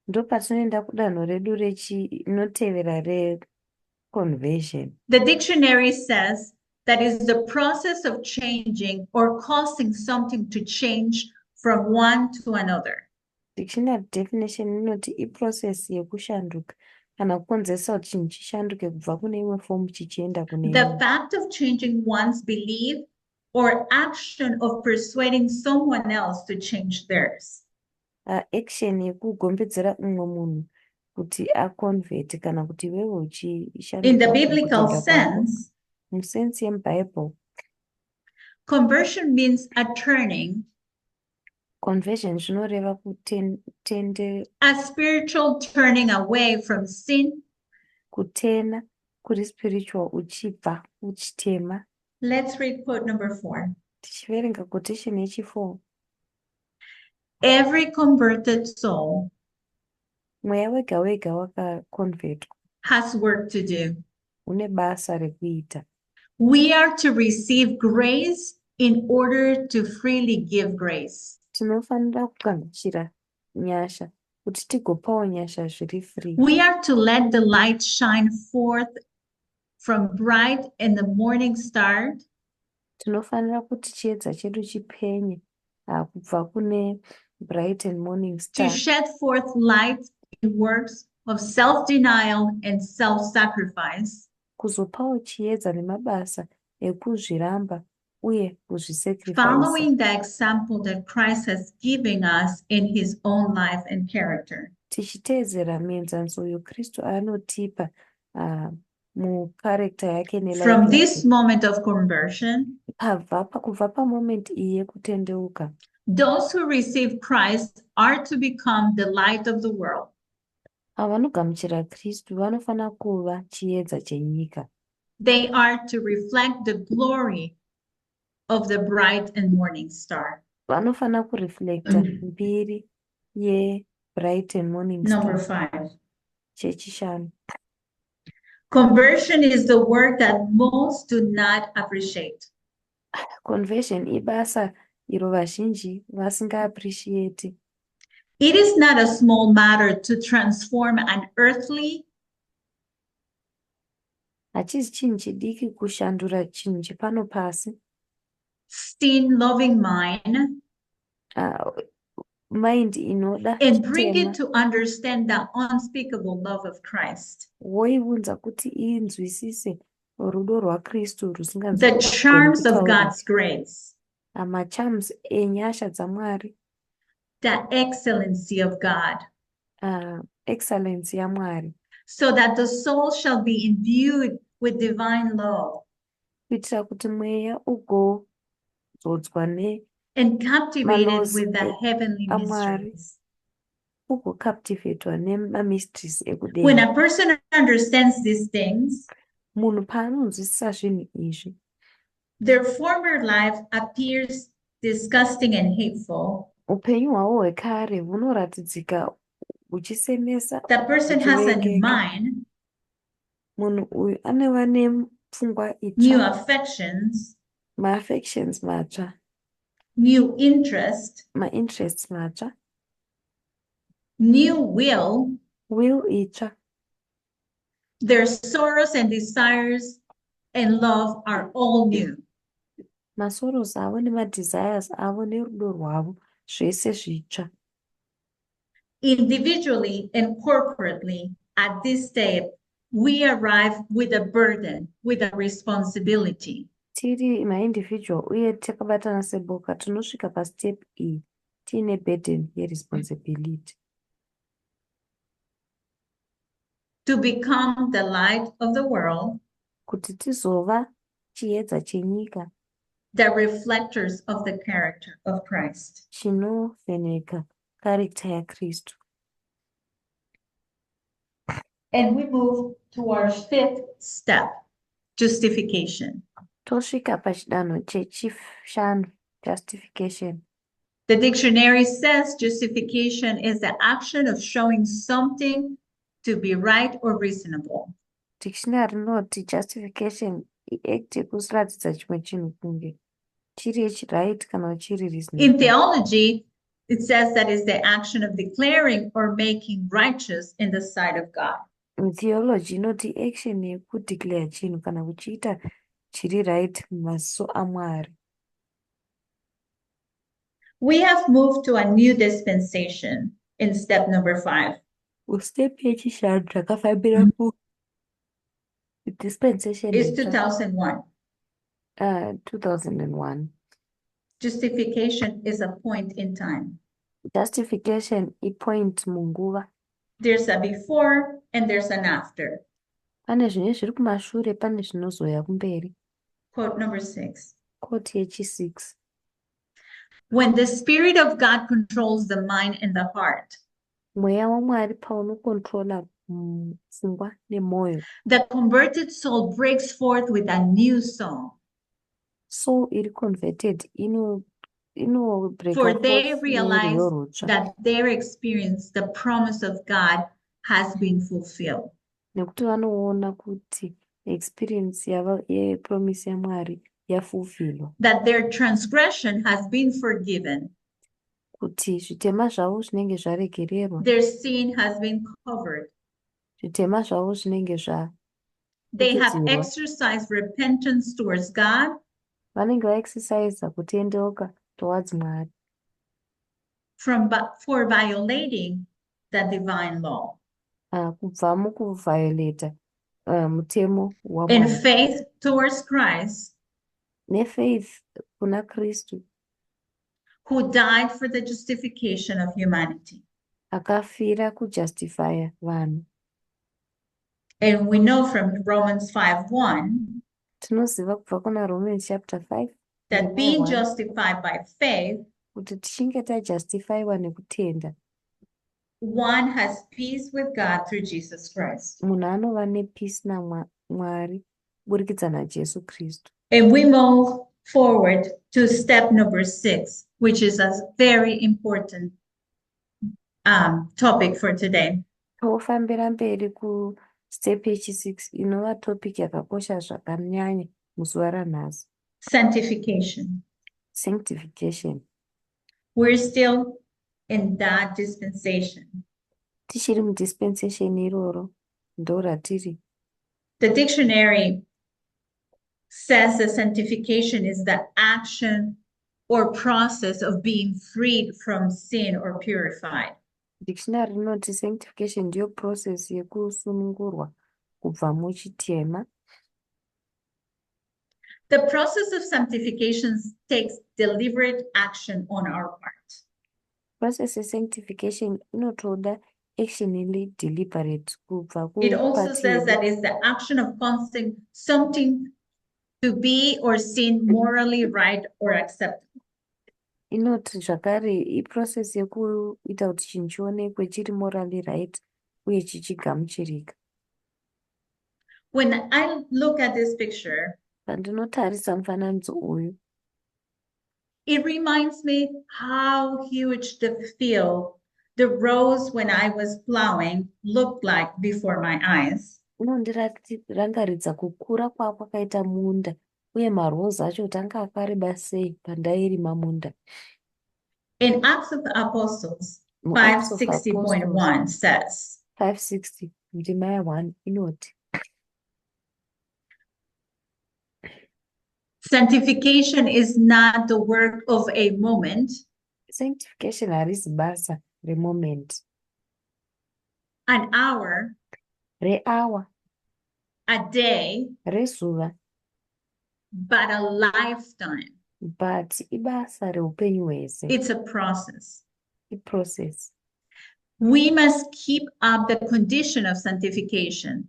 [SPEAKER 2] Ndo patinoenda kudanho redu rinotevera reconversion.
[SPEAKER 1] The dictionary says that is the process of changing or causing something to change from one to another.
[SPEAKER 2] Dictionary definition inoti iprocess yekushanduka kana kukonzesa kuti chinhu chishanduke kubva kune imwe fomu chichienda kune
[SPEAKER 1] The
[SPEAKER 2] imwe.
[SPEAKER 1] fact of changing one's belief or action of persuading someone else to change theirs.
[SPEAKER 2] Action yekugombedzera umwe munhu kuti aconvert kana kuti iwewe
[SPEAKER 1] In the
[SPEAKER 2] uchishanduka
[SPEAKER 1] biblical
[SPEAKER 2] kutenda kwako.
[SPEAKER 1] sense,
[SPEAKER 2] Musense yemuBible,
[SPEAKER 1] conversion means a turning,
[SPEAKER 2] conversion zvinoreva
[SPEAKER 1] a spiritual turning away from sin.
[SPEAKER 2] kutena kuri spiritual uchibva uchitema.
[SPEAKER 1] Let's read quote number 4.
[SPEAKER 2] Tichiverenga quotation yechi4.
[SPEAKER 1] Every converted soul
[SPEAKER 2] Mweya wega wega wakaconvertwa
[SPEAKER 1] has work to do.
[SPEAKER 2] une basa rekuita.
[SPEAKER 1] We are to receive grace in order to freely give grace.
[SPEAKER 2] Tinofanira kugamuchira nyasha kuti tigopawo nyasha zviri free.
[SPEAKER 1] We are to let the light shine forth from bright in the morning star.
[SPEAKER 2] Tinofanira kuti chiedza chedu chipenye kubva kune bright and morning star.
[SPEAKER 1] To shed forth light in works of self-denial and self-sacrifice.
[SPEAKER 2] Kuzopawo chiedza nemabasa ekuzviramba uye kuzvisacrifice.
[SPEAKER 1] Following the example that Christ has given us in his own life and character.
[SPEAKER 2] Tichiteedzera mienzaniso uyo Kristu anotipa mucharacter yake nelife
[SPEAKER 1] From
[SPEAKER 2] yake.
[SPEAKER 1] this moment of conversion,
[SPEAKER 2] Kubva pamoment iyi yekutendeuka,
[SPEAKER 1] those who receive Christ are to become the light of the world.
[SPEAKER 2] avo vanogamuchira Kristu vanofana kuva chiedza chenyika.
[SPEAKER 1] They are to reflect the glory of the bright and morning star.
[SPEAKER 2] Vanofana kureflecta mbiri ye-bright and morning
[SPEAKER 1] Number
[SPEAKER 2] star.
[SPEAKER 1] 5.
[SPEAKER 2] Chechishanu.
[SPEAKER 1] Conversion is the work that most do not appreciate.
[SPEAKER 2] Conversion ibasa iro vazhinji vasinga appreciate.
[SPEAKER 1] It is not a small matter to transform an earthly,
[SPEAKER 2] Hachisi chinhu chidiki kushandura chinhu chepano pasi,
[SPEAKER 1] sin-loving mind
[SPEAKER 2] mind inoda
[SPEAKER 1] and bring
[SPEAKER 2] chitema,
[SPEAKER 1] it to understand the unspeakable love of Christ.
[SPEAKER 2] woiunza kuti inzwisise rudo rwaKristu rusinganzi
[SPEAKER 1] The charms of
[SPEAKER 2] kutaura,
[SPEAKER 1] God's grace,
[SPEAKER 2] macharms enyasha dzaMwari,
[SPEAKER 1] the excellency of God,
[SPEAKER 2] excellence yaMwari,
[SPEAKER 1] so that the soul shall be imbued with divine love
[SPEAKER 2] kuitira kuti mweya ugozodzwa
[SPEAKER 1] and captivated
[SPEAKER 2] Manozi
[SPEAKER 1] with the heavenly
[SPEAKER 2] aMwari,
[SPEAKER 1] mysteries.
[SPEAKER 2] ugocaptivatwa nemamysteries
[SPEAKER 1] When
[SPEAKER 2] ekudenga.
[SPEAKER 1] a person understands these things,
[SPEAKER 2] Munhu paanonzwisisa zvinhu izvi,
[SPEAKER 1] their former life appears disgusting and hateful.
[SPEAKER 2] upenyu hwavo hwekare hunoratidzika huchisemesa,
[SPEAKER 1] The person has a new
[SPEAKER 2] huchivengeka.
[SPEAKER 1] mind,
[SPEAKER 2] Munhu uyu anova nepfungwa
[SPEAKER 1] new
[SPEAKER 2] itsva,
[SPEAKER 1] affections,
[SPEAKER 2] maaffections matsva,
[SPEAKER 1] new interest,
[SPEAKER 2] mainterests matsva,
[SPEAKER 1] new will.
[SPEAKER 2] will itsva.
[SPEAKER 1] Their sorrows and desires and love are all new.
[SPEAKER 2] Masoros avo nemadesires avo nerudo rwavo zvese zvitsva.
[SPEAKER 1] Individually and corporately, at this step, we arrive with a burden, with a responsibility.
[SPEAKER 2] Tiri maindividual uye takabatana seboka tinosvika pastep iyi tiine burden yeresponsibility.
[SPEAKER 1] To become the light of the world,
[SPEAKER 2] Kuti tizova chiedza chenyika
[SPEAKER 1] the reflectors of the character of Christ.
[SPEAKER 2] chinovheneka character yaKristu.
[SPEAKER 1] And we move to our 5th step, justification.
[SPEAKER 2] Tosvika pachidanho chechishanu, justification.
[SPEAKER 1] The dictionary says justification is the action of showing something to be right or reasonable.
[SPEAKER 2] Dictionary rinoti justification iact yekuratidza chimwe chinhu kunge chiri right kana chiri
[SPEAKER 1] In
[SPEAKER 2] reasonable.
[SPEAKER 1] theology, it says that is the action of declaring or making righteous in the sight of God.
[SPEAKER 2] In theology inoti action yekudeclare chinhu kana kuchiita chiri right mumaziso aMwari.
[SPEAKER 1] We have moved to a new dispensation in step number 5.
[SPEAKER 2] Step yechishanu takafambira ku dispensation
[SPEAKER 1] Is
[SPEAKER 2] itsva,
[SPEAKER 1] 2001.
[SPEAKER 2] 2001.
[SPEAKER 1] Justification is a point in time.
[SPEAKER 2] Justification ipoint munguva.
[SPEAKER 1] There's a before and there's an after.
[SPEAKER 2] Pane zvine zviri kumashure, pane zvinozoya kumberi.
[SPEAKER 1] Quote number 6.
[SPEAKER 2] Quote yechi6.
[SPEAKER 1] When the Spirit of God controls the mind and the heart,
[SPEAKER 2] Mweya waMwari paunokontrola pfungwa nemwoyo,
[SPEAKER 1] the converted soul breaks forth with a new song.
[SPEAKER 2] soul iri converted inobreka
[SPEAKER 1] For they
[SPEAKER 2] forth
[SPEAKER 1] realize
[SPEAKER 2] nerwiyo rutsva,
[SPEAKER 1] that their experience, the promise of God, has been fulfilled.
[SPEAKER 2] nekuti vanoona kuti experience yavo yepromise yaMwari yafulfillwa,
[SPEAKER 1] That their transgression has been forgiven.
[SPEAKER 2] kuti zvitema zvavo zvinenge zvaregererwa,
[SPEAKER 1] Their sin has been covered.
[SPEAKER 2] zvitema zvavo zvinenge
[SPEAKER 1] They have
[SPEAKER 2] zvafukidzirwa.
[SPEAKER 1] exercised repentance towards God
[SPEAKER 2] Vanenge vaexercisa kutendeuka towards Mwari
[SPEAKER 1] for violating the divine law.
[SPEAKER 2] Kubva mukuviolata mutemo
[SPEAKER 1] In
[SPEAKER 2] waMwari.
[SPEAKER 1] faith towards Christ,
[SPEAKER 2] Nefaith kuna Kristu
[SPEAKER 1] who died for the justification of humanity.
[SPEAKER 2] akafira kujustifya vanhu.
[SPEAKER 1] And we know from Romans 5:1
[SPEAKER 2] Tinoziva kubva kuna Romans chapter 5
[SPEAKER 1] that
[SPEAKER 2] ndima
[SPEAKER 1] being
[SPEAKER 2] 1
[SPEAKER 1] justified by faith,
[SPEAKER 2] kuti tichinge tajustifyiwa nekutenda,
[SPEAKER 1] one has peace with God through Jesus Christ.
[SPEAKER 2] munhu anova nepeace naMwari kuburikidza naJesu Kristu.
[SPEAKER 1] And we move forward to step number 6, which is a very important topic for today.
[SPEAKER 2] Tofambira mberi kustep yechi6 inova topic yakakosha zvakanyanya muzuva ranhasi.
[SPEAKER 1] Sanctification.
[SPEAKER 2] Sanctification.
[SPEAKER 1] We're still in that dispensation.
[SPEAKER 2] Tichiri mudispensation iroro ndo ratiri.
[SPEAKER 1] The dictionary says that sanctification is the action or process of being freed from sin or purified.
[SPEAKER 2] Dictionary rinoti sanctification ndiyo process yekusunungurwa kubva muchitema.
[SPEAKER 1] The process of sanctification takes deliberate action on our part.
[SPEAKER 2] Process of sanctification inotoda action ili deliberate kubva
[SPEAKER 1] It also says that it's the action of causing something to be or seem morally right or acceptable.
[SPEAKER 2] Inoti zvakare iprocess yekuita kuti chinhu chionekwe chiri morally right uye chichigamuchirika.
[SPEAKER 1] When I look at this picture,
[SPEAKER 2] pandinotarisa mufananidzo uyu,
[SPEAKER 1] it reminds me how huge the field, the rows when I was plowing looked like before my eyes.
[SPEAKER 2] Inondirangaridza kukura kwakaita munda uye marose acho tanga akareba sei pandairima munda.
[SPEAKER 1] In Acts of the Apostles 560.1 says
[SPEAKER 2] 560 ndima 1 inoti
[SPEAKER 1] sanctification is not the work of a moment.
[SPEAKER 2] Sanctification harisi basa remoment,
[SPEAKER 1] an hour,
[SPEAKER 2] rehour,
[SPEAKER 1] a day,
[SPEAKER 2] rezuva,
[SPEAKER 1] but a lifetime.
[SPEAKER 2] But ibasa reupenyu hwese.
[SPEAKER 1] It's a process.
[SPEAKER 2] A process.
[SPEAKER 1] We must keep up the condition of sanctification.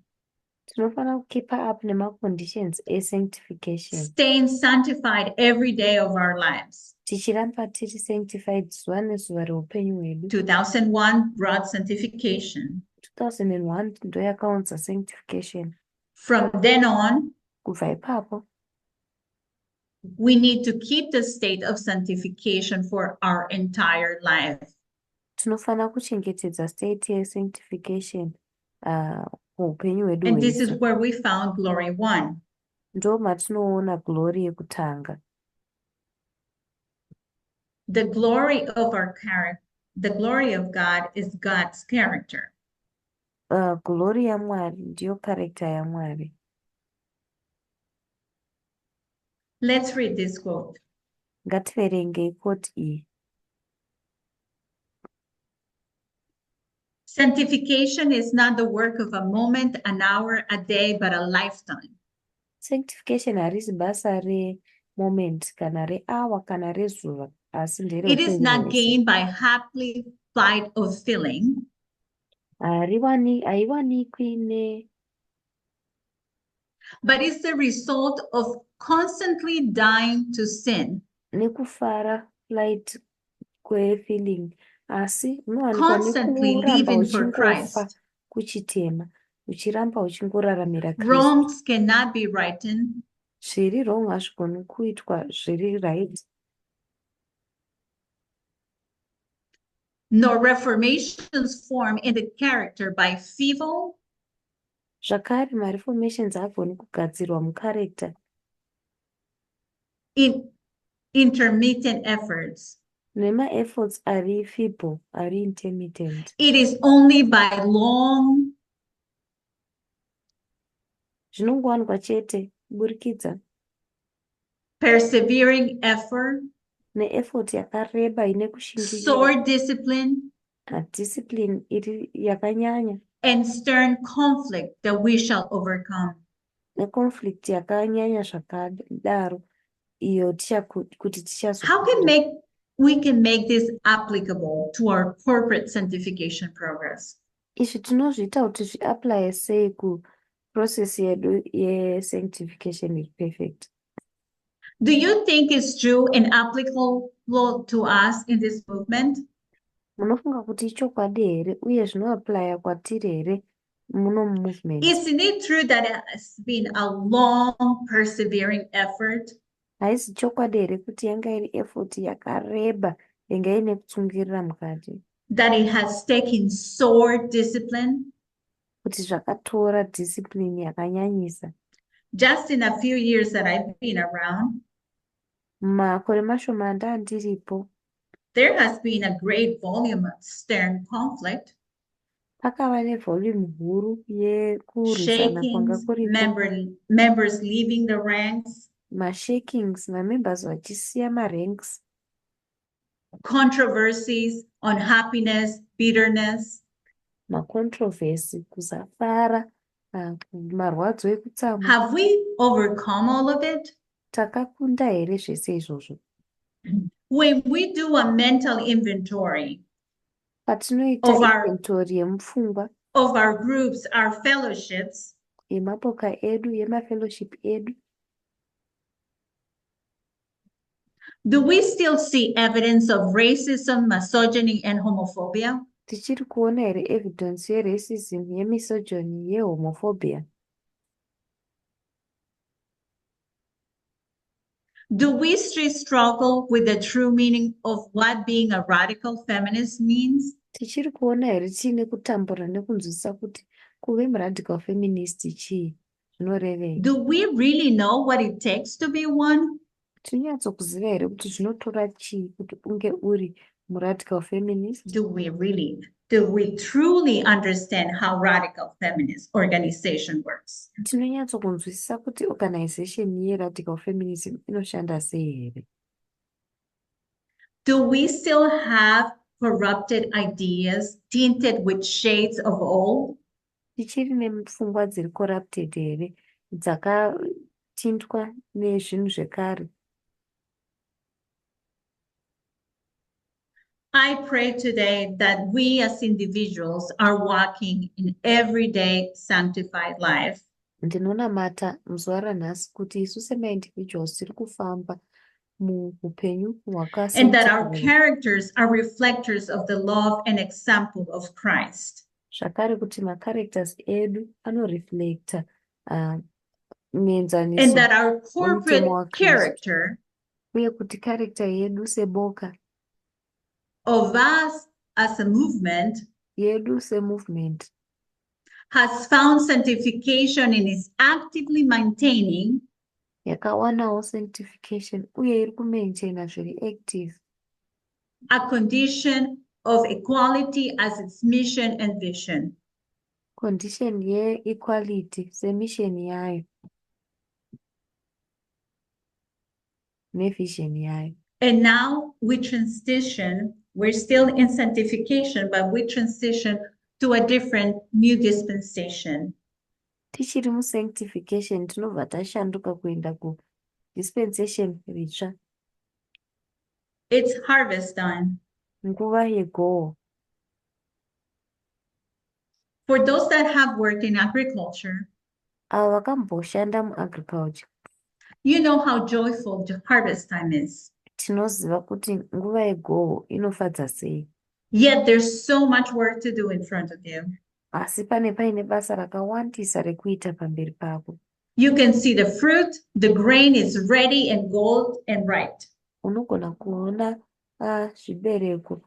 [SPEAKER 2] Tinofana keep up nema-conditions e-sanctification.
[SPEAKER 1] Staying sanctified every day of our lives.
[SPEAKER 2] Tichiramba tiri sanctified zuva nezuva reupenyu hwedu.
[SPEAKER 1] 2001 brought sanctification.
[SPEAKER 2] 2001 ndo yakaunza sanctification.
[SPEAKER 1] From then on,
[SPEAKER 2] kubva ipapo,
[SPEAKER 1] we need to keep the state of sanctification for our entire life.
[SPEAKER 2] Tinofana kuchengetedza state ye-sanctification upenyu hwedu
[SPEAKER 1] And this is
[SPEAKER 2] hwese.
[SPEAKER 1] where we found glory 1.
[SPEAKER 2] Ndo matinoona glory yekutanga.
[SPEAKER 1] The glory of our character, the glory of God is God's character.
[SPEAKER 2] Glory yaMwari ndiyo character yaMwari.
[SPEAKER 1] Let's read this quote.
[SPEAKER 2] Ngativerenge quote iyi.
[SPEAKER 1] Sanctification is not the work of a moment, an hour, a day, but a lifetime.
[SPEAKER 2] Sanctification harisi basa re-moment, kana re-hour, kana rezuva, asi ndere
[SPEAKER 1] It is
[SPEAKER 2] upenyu
[SPEAKER 1] not
[SPEAKER 2] hwese.
[SPEAKER 1] gained by happy flight of feeling.
[SPEAKER 2] Haiwanikwi ne...
[SPEAKER 1] But it's the result of constantly dying to sin.
[SPEAKER 2] nekufara flight kwe-feeling, asi unowanikwa
[SPEAKER 1] Constantly
[SPEAKER 2] nekuramba
[SPEAKER 1] living for
[SPEAKER 2] uchingofa
[SPEAKER 1] Christ.
[SPEAKER 2] kuchitema, uchiramba uchingoraramira Kristu.
[SPEAKER 1] Wrongs cannot be rightened.
[SPEAKER 2] Zviri wrong hazvigoni kuitwa zviri right.
[SPEAKER 1] Nor reformations form in the character by feeble,
[SPEAKER 2] Zvakare ma-reformations haagoni kugadzirwa mucharacter
[SPEAKER 1] intermittent efforts.
[SPEAKER 2] nema-efforts ari feeble, ari intermittent.
[SPEAKER 1] It is only by long,
[SPEAKER 2] Zvinongowanikwa chete kuburikidza
[SPEAKER 1] persevering effort,
[SPEAKER 2] ne-effort yakareba ine kushingirira,
[SPEAKER 1] sore discipline,
[SPEAKER 2] discipline iri yakanyanya,
[SPEAKER 1] and stern conflict that we shall overcome.
[SPEAKER 2] neconflict yakanyanya zvakadaro iyo kuti
[SPEAKER 1] How we can make this applicable to our corporate sanctification progress?
[SPEAKER 2] izvi tinozviita kuti zviapply sei process yedu ye-sanctification is perfect.
[SPEAKER 1] Do you think it's true and applicable to us in this movement?
[SPEAKER 2] Munofunga kuti ichokwadi here uye zvinoaplya kwatiri here muno movement?
[SPEAKER 1] Isn't it true that it has been a long, persevering effort?
[SPEAKER 2] Haisi chokwadi here kuti yanga iri effort yakareba yanga ine kutsungirira mukati?
[SPEAKER 1] That it has taken sore discipline?
[SPEAKER 2] Kuti zvakatora discipline yakanyanyisa?
[SPEAKER 1] Just in a few years that I've been around,
[SPEAKER 2] makore mashoma ndandiripo,
[SPEAKER 1] there has been a great volume of stern conflict,
[SPEAKER 2] pakava nevolume huru yekurwisana kwanga
[SPEAKER 1] shakings,
[SPEAKER 2] kuripo,
[SPEAKER 1] members leaving the ranks,
[SPEAKER 2] mashakings, mamembers vachisiya maranks,
[SPEAKER 1] controversies, unhappiness, bitterness.
[SPEAKER 2] macontroversy, kusafara, marwadzo ekutsamwa.
[SPEAKER 1] Have we overcome all of it?
[SPEAKER 2] Takakunda here zvese izvozvo?
[SPEAKER 1] When we do a mental inventory
[SPEAKER 2] Patinoita inventory yemupfungwa,
[SPEAKER 1] of our groups, our fellowships,
[SPEAKER 2] yemapoka edu, yemafellowship edu,
[SPEAKER 1] do we still see evidence of racism, misogyny, and homophobia?
[SPEAKER 2] tichiri kuona here evidence yeracism, yemisogyny, yehomophobia?
[SPEAKER 1] Do we still struggle with the true meaning of what being a radical feminist means?
[SPEAKER 2] Tichiri kuona here tiine kutambura nekunzwisisa kuti kuve muradical feminist chii, zvinorevei?
[SPEAKER 1] Do we really know what it takes to be one?
[SPEAKER 2] Tinonyatsokuziva here kuti zvinotora chii kuti unge uri muradical feminist?
[SPEAKER 1] Do we truly understand how radical feminist organization works?
[SPEAKER 2] Tinonyatsokunzwisisa kuti organization yeradical feminism inoshanda sei here?
[SPEAKER 1] Do we still have corrupted ideas tinted with shades of old?
[SPEAKER 2] Tichiri nepfungwa dziri corrupted here, dzakatindwa nezvinhu zvekare?
[SPEAKER 1] I pray today that we as individuals are walking in everyday sanctified life.
[SPEAKER 2] Ndinonamata muzuva ranhasi kuti isu sema-individuals tiri kufamba muupenyu
[SPEAKER 1] And that our
[SPEAKER 2] hwakasanctified.
[SPEAKER 1] characters are reflectors of the love and example of Christ.
[SPEAKER 2] Zvakare kuti macharacters edu anoreflecta
[SPEAKER 1] And
[SPEAKER 2] muenzaniso
[SPEAKER 1] that our corporate
[SPEAKER 2] wemutemo waKristu.
[SPEAKER 1] character
[SPEAKER 2] Uye kuti character yedu seboka,
[SPEAKER 1] of us as a movement
[SPEAKER 2] yedu semovement,
[SPEAKER 1] has found sanctification and is actively maintaining
[SPEAKER 2] yakawanawo sanctification uye iri kumaintaina zviri active
[SPEAKER 1] a condition of equality as its mission and vision.
[SPEAKER 2] condition yeequality semission yayo nevision yayo.
[SPEAKER 1] And now we transition, we're still in sanctification, but we transition to a different new dispensation.
[SPEAKER 2] Tichiri musanctification tinobva tashanduka kuenda kudispensation ritsva,
[SPEAKER 1] It's harvest time.
[SPEAKER 2] nguva yegohwo.
[SPEAKER 1] For those that have worked in agriculture,
[SPEAKER 2] Avo vakamboshanda muagriculture,
[SPEAKER 1] you know how joyful the harvest time is.
[SPEAKER 2] tinoziva kuti nguva yegohwo inofadza sei.
[SPEAKER 1] Yet there's so much work to do in front of you.
[SPEAKER 2] Asi paine basa rakawandisa rekuita pamberi pako.
[SPEAKER 1] You can see the fruit, the grain is ready and gold and right.
[SPEAKER 2] Unogona kuona zvibereko,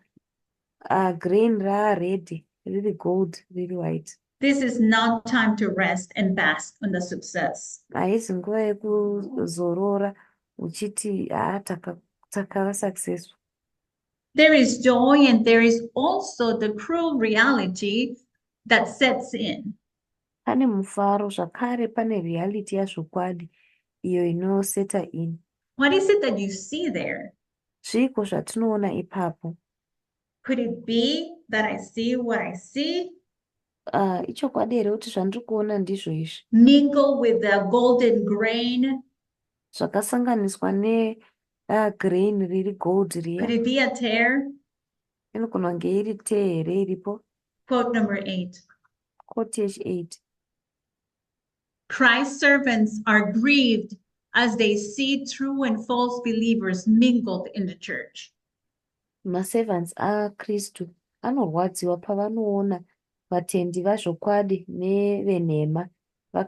[SPEAKER 2] grain raaready, riri gold, riri white.
[SPEAKER 1] This is not time to rest and bask on the success.
[SPEAKER 2] Haisi nguva yekuzorora uchiti takava successful.
[SPEAKER 1] There is joy and there is also the cruel reality that sets in.
[SPEAKER 2] Pane mufaro zvakare, pane reality yazvokwadi iyo inoseta in.
[SPEAKER 1] What is it that you see there?
[SPEAKER 2] Zviiko zvatinoona ipapo?
[SPEAKER 1] Could it be that I see what I see?
[SPEAKER 2] Ichokwadi here kuti zvandiri kuona ndizvo izvi,
[SPEAKER 1] Mingle with the golden grain?
[SPEAKER 2] zvakasanganiswa negrain riri gold
[SPEAKER 1] Could
[SPEAKER 2] riya?
[SPEAKER 1] it be a tear?
[SPEAKER 2] Inogona kunge iri tee here iripo?
[SPEAKER 1] Quote number 8.
[SPEAKER 2] Quote yechi 8.
[SPEAKER 1] Christ's servants are grieved as they see true and false believers mingled in the church.
[SPEAKER 2] Maservants aKristu anorwadziwa pavanoona vatendi vazvokwadi nevenhema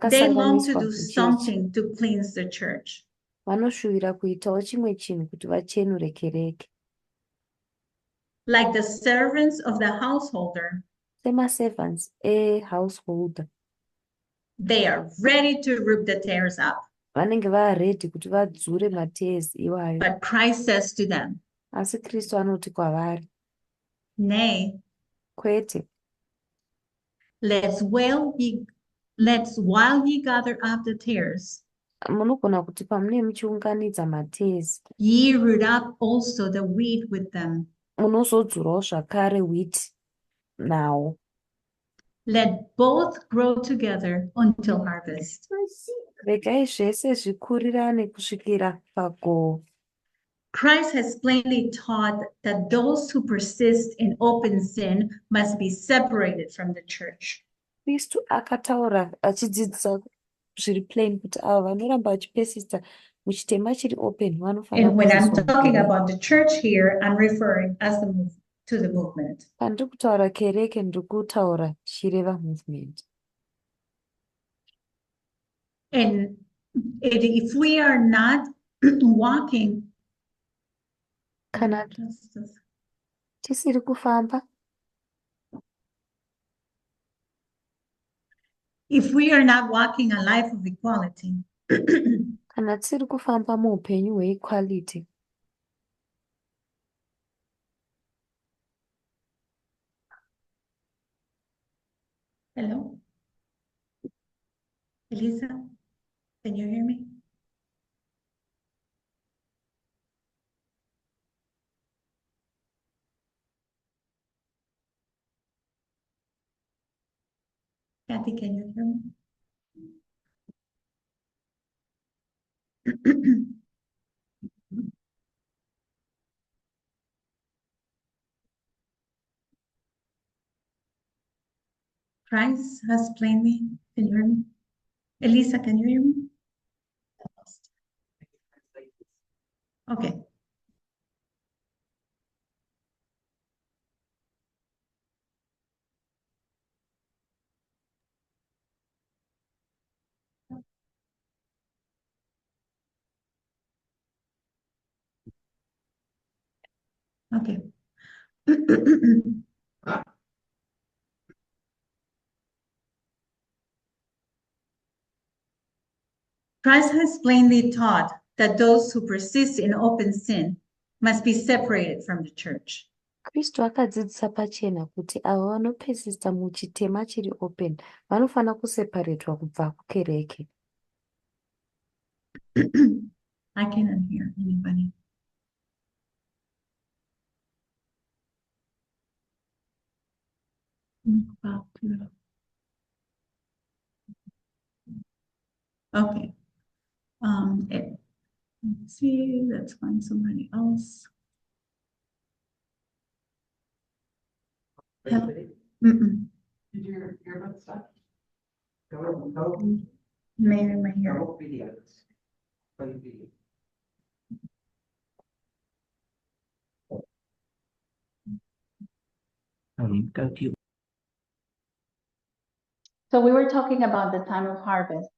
[SPEAKER 1] They long to
[SPEAKER 2] vakasanganiswa
[SPEAKER 1] do
[SPEAKER 2] muchechi.
[SPEAKER 1] something to cleanse the church.
[SPEAKER 2] Vanoshuvira kuitawo chimwe chinhu kuti vachenure kereke.
[SPEAKER 1] Like the servants of the householder,
[SPEAKER 2] Semaservants ehouseholder,
[SPEAKER 1] they are ready to rip the tares up.
[SPEAKER 2] vanenge varedhi kuti vadzure matezi iwayo.
[SPEAKER 1] But Christ says to them,
[SPEAKER 2] Asi Kristu anoti kwavari,
[SPEAKER 1] nay,
[SPEAKER 2] kwete,
[SPEAKER 1] let's while ye gather up the tares,
[SPEAKER 2] munogona kuti pamune muchiunganidza matezi,
[SPEAKER 1] ye root up also the wheat with them.
[SPEAKER 2] munozodzurawo zvakare wheat nawo.
[SPEAKER 1] Let both grow together until harvest.
[SPEAKER 2] Regai zvese zvikurirane kusvikira pagohwo.
[SPEAKER 1] Christ has plainly taught that those who persist in open sin must be separated from the church.
[SPEAKER 2] Kristu akataura achidzidzisa zviri plain kuti avo vanoramba vachipesisa muchitema chiri open vanofanira
[SPEAKER 1] And when I'm
[SPEAKER 2] kuiswa
[SPEAKER 1] talking
[SPEAKER 2] mukereke.
[SPEAKER 1] about the church here, I'm referring to the movement.
[SPEAKER 2] Pandiri kutaura kereke ndiri kutaura chireva movement.
[SPEAKER 1] And if we are not walking,
[SPEAKER 2] Kana tisiri kufamba,
[SPEAKER 1] if we are not walking a life of equality,
[SPEAKER 2] kana tisiri kufamba muupenyu hweequality,
[SPEAKER 1] hello, Elisa, can you hear me? Kathy, can you hear me? Christ has plainly, can you hear me? Elisa, can you hear me? Okay. Okay. Christ has plainly taught that those who persist in open sin must be separated from the church.
[SPEAKER 2] Kristu akadzidzisa pachena kuti avo vanopesisa muchitema chiri open vanofana kuseparetwa kubva kukereke.
[SPEAKER 1] I cannot hear anybody. Okay. Let's see, let's find somebody else. Hello? Mm-mm.
[SPEAKER 3] Did you hear about stuff?
[SPEAKER 1] May I hear?
[SPEAKER 3] No videos. Play video. Go to.
[SPEAKER 1] So we were talking about the time of harvest.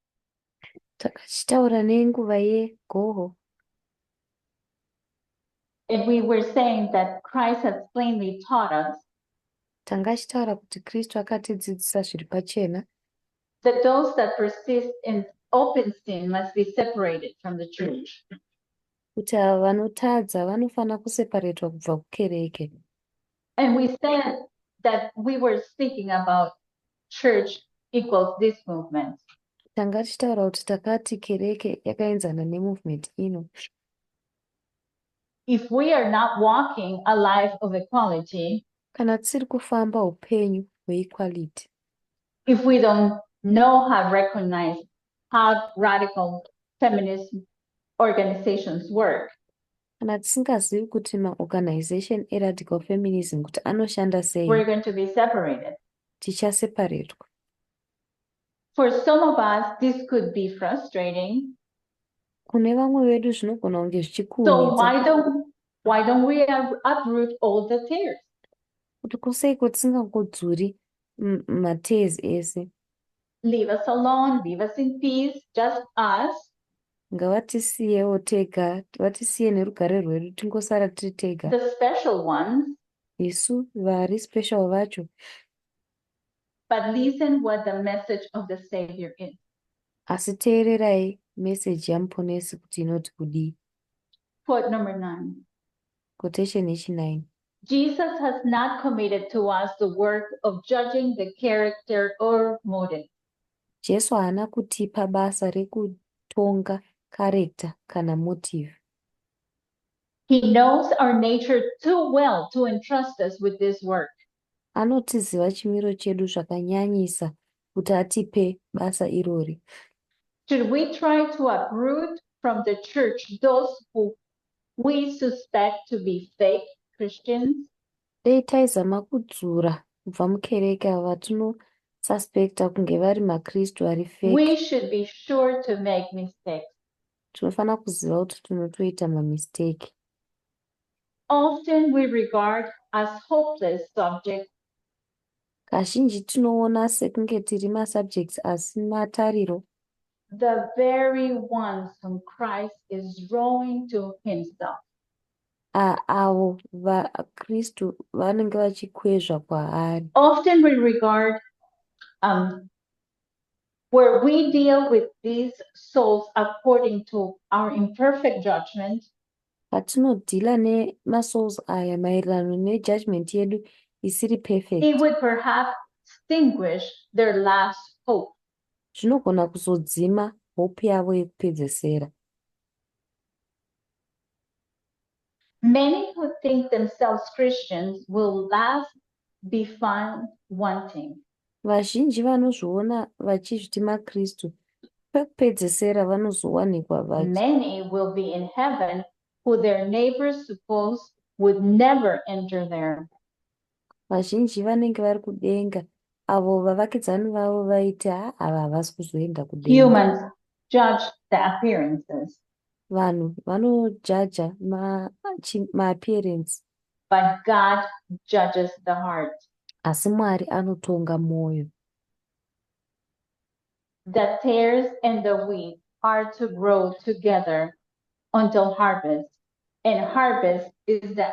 [SPEAKER 2] Takachitaura nenguva yegohwo.
[SPEAKER 1] And we were saying that Christ has plainly taught us
[SPEAKER 2] Tanga achitaura kuti Kristu akatidzidzisa zviri pachena
[SPEAKER 1] that those that persist in open sin must be separated from the church.
[SPEAKER 2] kuti avo vanotadza vanofana kuseparetwa kubva kukereke.
[SPEAKER 1] And we said that we were speaking about church equals this movement.
[SPEAKER 2] Tanga tichitaura kuti takati kereke yakaenzana nemovement ino.
[SPEAKER 1] If we are not walking a life of equality,
[SPEAKER 2] Kana tisiri kufamba upenyu hweequality,
[SPEAKER 1] if we don't know how to recognize how radical feminist organizations work,
[SPEAKER 2] kana tisingazivi kuti maorganization eradical feminism kuti anoshanda sei,
[SPEAKER 1] we're going to be separated.
[SPEAKER 2] tichaseparetwa.
[SPEAKER 4] For some of us, this could be frustrating.
[SPEAKER 2] Kune vamwe vedu zvinogona kunge
[SPEAKER 4] So
[SPEAKER 2] zvichikuunidza
[SPEAKER 4] why don't we uproot all the tares?
[SPEAKER 2] kuti kuseiko tisingangodzuri matezi ese.
[SPEAKER 4] Leave us alone, leave us in peace, just us.
[SPEAKER 2] Ngavatisiyewo tega, vatisiye nerugare rwedu tingosara tiri tega.
[SPEAKER 4] The special ones,
[SPEAKER 2] Isu vari special vacho.
[SPEAKER 4] but listen what the message of the Savior is.
[SPEAKER 2] Asi teererai meseji yamuponesi kuti inoti kudii.
[SPEAKER 4] Quote number 9.
[SPEAKER 2] Quotation yechi9.
[SPEAKER 4] Jesus has not committed to us the work of judging the character or motive.
[SPEAKER 2] Jesu haana kutipa basa rekutonga character kana motive.
[SPEAKER 4] He knows our nature too well to entrust us with this work.
[SPEAKER 2] Anotiziva chimiro chedu zvakanyanyisa kuti atipe basa irori.
[SPEAKER 4] Should we try to uproot from the church those who we suspect to be fake Christians?
[SPEAKER 2] Dei taizama kudzura kubva mukereke ava vatinosuspekta kunge vari makristu vari fake.
[SPEAKER 4] We should be sure to make mistakes.
[SPEAKER 2] Tinofanira kuziva kuti tinotoita mamistake.
[SPEAKER 4] Often we regard as hopeless subjects
[SPEAKER 2] Kazhinji tinoona sekunge tiri masubjects asina tariro,
[SPEAKER 4] the very ones whom Christ is drawing to himself.
[SPEAKER 2] avo vakristu vanenge vachikwezva kwaari.
[SPEAKER 4] Often we regard where we deal with these souls according to our imperfect judgment.
[SPEAKER 2] Patinodhila nemasouls aya maererano nejudgment yedu isiri perfect,
[SPEAKER 4] It would perhaps extinguish their last hope.
[SPEAKER 2] zvinogona kuzodzima hope yavo yekupedzesera.
[SPEAKER 4] Many who think themselves Christians will last be found wanting.
[SPEAKER 2] Vazhinji vanozviona vachizviti makristu, pekupedzesera vanozowanikwa
[SPEAKER 4] Many will be in heaven who their neighbors suppose would never enter there.
[SPEAKER 2] vazhinji vanenge vari kudenga, avo vavakidzani vavo vaiti ava havasi kuzoenda kudenga.
[SPEAKER 4] Humans judge the appearances,
[SPEAKER 2] Vanhu vanojaja maappearance,
[SPEAKER 4] but God judges the heart.
[SPEAKER 2] asi Mwari anotonga mwoyo.
[SPEAKER 4] The tares and the wheat are to grow together until harvest, and harvest is the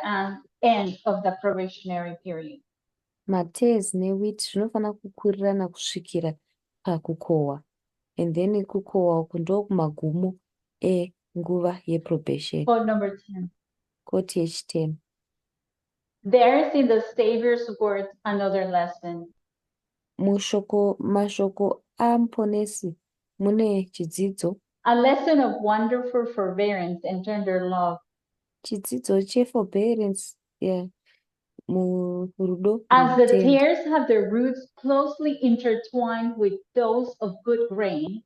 [SPEAKER 4] end of the probationary period.
[SPEAKER 2] Matares newheat zvinofanira kukwirirana kusvikira pakukohwa, and then kukohwa uku ndokumagumo enguva yeprobation.
[SPEAKER 4] Quote number 10.
[SPEAKER 2] Quote yechi10.
[SPEAKER 4] There is in the Savior's words another lesson.
[SPEAKER 2] Mashoko amuponesi mune chidzidzo,
[SPEAKER 4] A lesson of wonderful forbearance and tender love.
[SPEAKER 2] chidzidzo cheforbearance, murudo
[SPEAKER 4] As the
[SPEAKER 2] rwekutenda.
[SPEAKER 4] tares have their roots closely intertwined with those of good grain,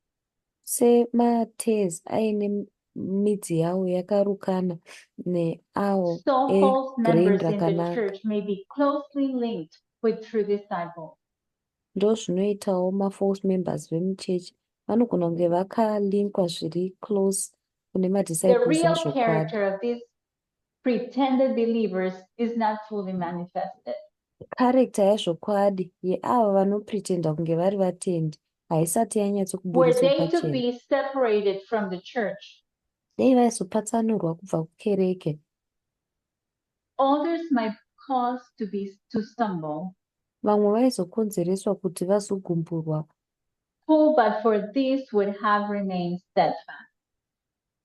[SPEAKER 2] Semateres aine midzi yawo yakarukana neawo
[SPEAKER 4] so false
[SPEAKER 2] egrain
[SPEAKER 4] members in the
[SPEAKER 2] rakanaka.
[SPEAKER 4] church may be closely linked with true disciples.
[SPEAKER 2] Ndozvinoitawo mafalse members vemuchechi vanogona kunge vakalinkwa zviri close kune
[SPEAKER 4] The
[SPEAKER 2] madisciples
[SPEAKER 4] real
[SPEAKER 2] ezvokwadi.
[SPEAKER 4] character of these pretended believers is not fully manifested.
[SPEAKER 2] Character yazvokwadi yeava vanopretenda kunge vari vatendi haisati
[SPEAKER 4] Were
[SPEAKER 2] yanyatsokuburiswa
[SPEAKER 4] they to
[SPEAKER 2] pachena.
[SPEAKER 4] be separated from the church,
[SPEAKER 2] Dei vaizopatsanurwa kubva kukereke,
[SPEAKER 4] others might cause to stumble,
[SPEAKER 2] vamwe vaizokonzereswa kuti vazogumburwa,
[SPEAKER 4] who but for this would have remained steadfast.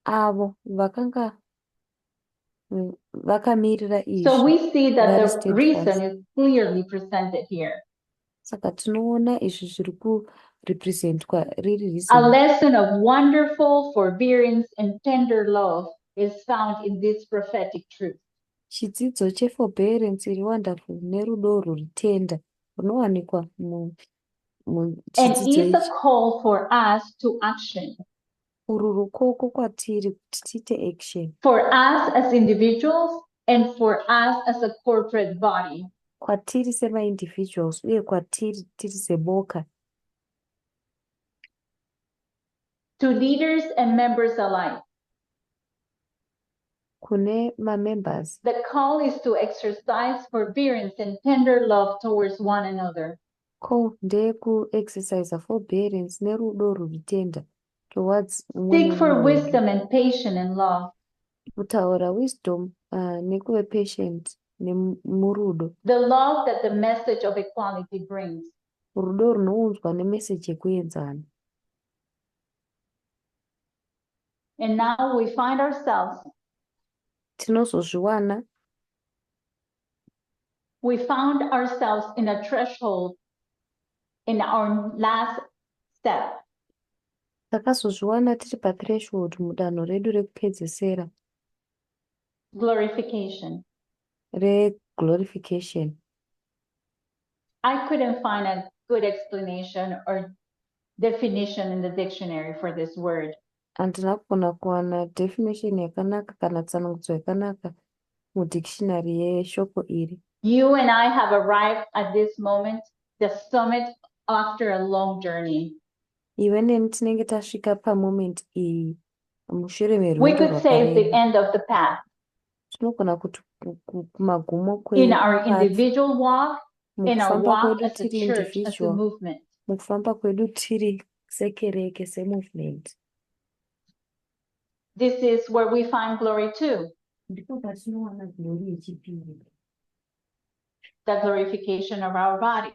[SPEAKER 2] avo vakanga vakamirira
[SPEAKER 4] So
[SPEAKER 2] izvi
[SPEAKER 4] we see that
[SPEAKER 2] vari
[SPEAKER 4] the
[SPEAKER 2] steadfast.
[SPEAKER 4] reason is clearly presented here.
[SPEAKER 2] Saka tinoona izvi zviri kurepresentwa riri
[SPEAKER 4] A
[SPEAKER 2] reason.
[SPEAKER 4] lesson of wonderful forbearance and tender love is found in this prophetic truth.
[SPEAKER 2] Chidzidzo cheforbearance iri wonderful nerudo rwurutenda runowanikwa
[SPEAKER 4] And
[SPEAKER 2] muchidzidzo
[SPEAKER 4] is a
[SPEAKER 2] ichi.
[SPEAKER 4] call for us to action.
[SPEAKER 2] Urwu rukoko kwatiri kuti tiite action.
[SPEAKER 4] For us as individuals and for us as a corporate body.
[SPEAKER 2] Kwatiri sema individuals uye kwatiri tiri seboka.
[SPEAKER 4] to leaders and members alike.
[SPEAKER 2] Kune ma-members,
[SPEAKER 4] The call is to exercise forbearance and tender love towards one another.
[SPEAKER 2] call ndeyekuexercise forbearance nerudo rwekutenda towards umwe
[SPEAKER 4] Seek for
[SPEAKER 2] nemumwe wedu.
[SPEAKER 4] wisdom and patience and love.
[SPEAKER 2] Kutaura wisdom nekuve patient nemurudo.
[SPEAKER 4] The love that the message of equality brings.
[SPEAKER 2] Rudo runounzwa nemeseji yekuenzana.
[SPEAKER 4] And now we find ourselves,
[SPEAKER 2] Tinozozviwana
[SPEAKER 4] we found ourselves in a threshold in our last step.
[SPEAKER 2] takazozviwana tiri pathreshold mudanho redu rekupedzesera
[SPEAKER 4] Glorification.
[SPEAKER 2] reglorification.
[SPEAKER 4] I couldn't find a good explanation or definition in the dictionary for this word.
[SPEAKER 2] Handina kugona kuwana definition yakanaka kana tsanangudzo yakanaka mudictionary yeshoko iri.
[SPEAKER 4] You and I have arrived at this moment, the summit after a long journey.
[SPEAKER 2] Iwe neni tinenge tasvika pamoment iyi mushure
[SPEAKER 4] We
[SPEAKER 2] merwendo
[SPEAKER 4] could say it's the
[SPEAKER 2] rwakareba.
[SPEAKER 4] end of the path
[SPEAKER 2] Tinogona kuti kumagumo
[SPEAKER 4] in our
[SPEAKER 2] kwepath,
[SPEAKER 4] individual walk, in our
[SPEAKER 2] mukufamba
[SPEAKER 4] walk
[SPEAKER 2] kwedu
[SPEAKER 4] as a
[SPEAKER 2] tiri
[SPEAKER 4] church, as a
[SPEAKER 2] individual,
[SPEAKER 4] movement.
[SPEAKER 2] mukufamba kwedu tiri sekereke semovement.
[SPEAKER 4] This is where we find glory too,
[SPEAKER 2] Ndipo patinowana glory yechipiri,
[SPEAKER 4] the glorification of our body.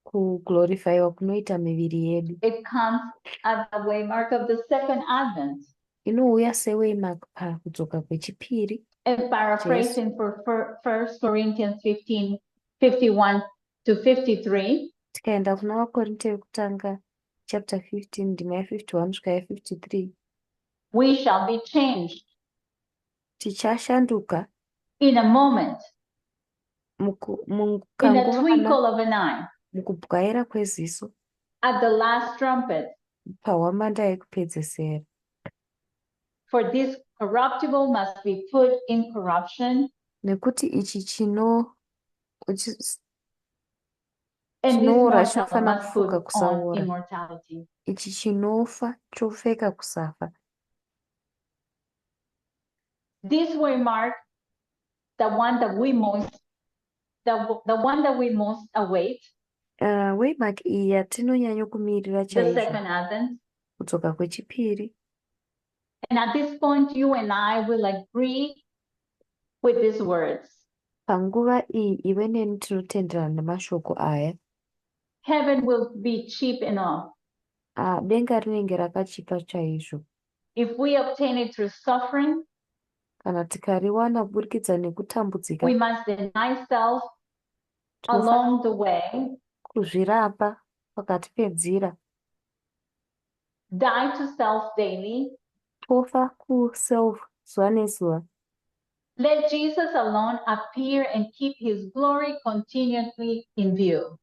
[SPEAKER 2] kuglorifiwa kunoita miviri yedu.
[SPEAKER 4] It comes at the waymark of the second advent.
[SPEAKER 2] Inouya sewaymark pakudzoka kwechipiri.
[SPEAKER 4] And paraphrasing for 1 Corinthians 15:51 to 53.
[SPEAKER 2] Tikaenda kuna vakorinte vekutanga chapter 15 ndima ya51 kusvika ya53,
[SPEAKER 4] We shall be changed
[SPEAKER 2] tichashanduka
[SPEAKER 4] in a moment, in a
[SPEAKER 2] mukanguvana,
[SPEAKER 4] twinkle of an eye,
[SPEAKER 2] mukubwaira kweziso,
[SPEAKER 4] at the last trumpet.
[SPEAKER 2] pahwamanda yekupedzesera.
[SPEAKER 4] For this corruptible must be put in corruption,
[SPEAKER 2] Nekuti ichi chino
[SPEAKER 4] and this
[SPEAKER 2] chinoora
[SPEAKER 4] mortal
[SPEAKER 2] chinofana
[SPEAKER 4] must put
[SPEAKER 2] kufuka
[SPEAKER 4] on
[SPEAKER 2] kusaora,
[SPEAKER 4] immortality.
[SPEAKER 2] ichi chinofa chopfeka kusafa.
[SPEAKER 4] This waymark, the one that we most, the one that we most await,
[SPEAKER 2] Waymark iyi yatinonyanya kumirira
[SPEAKER 4] the
[SPEAKER 2] chaizvo,
[SPEAKER 4] second advent.
[SPEAKER 2] kudzoka kwechipiri.
[SPEAKER 4] And at this point, you and I will agree with these words.
[SPEAKER 2] Panguva iyi iwe neni tinotenderana nemashoko aya.
[SPEAKER 4] Heaven will be cheap enough
[SPEAKER 2] Denga rinenge rakachipa chaizvo
[SPEAKER 4] if we obtain it through suffering.
[SPEAKER 2] kana tikariwana kuburikidza nekutambudzika.
[SPEAKER 4] We must deny self
[SPEAKER 2] Tinofanira
[SPEAKER 4] along the way,
[SPEAKER 2] kuzvirapa pakati penzira,
[SPEAKER 4] die to self daily.
[SPEAKER 2] tofa kuself zuva nezuva.
[SPEAKER 4] Let Jesus alone appear and keep his glory continually in view.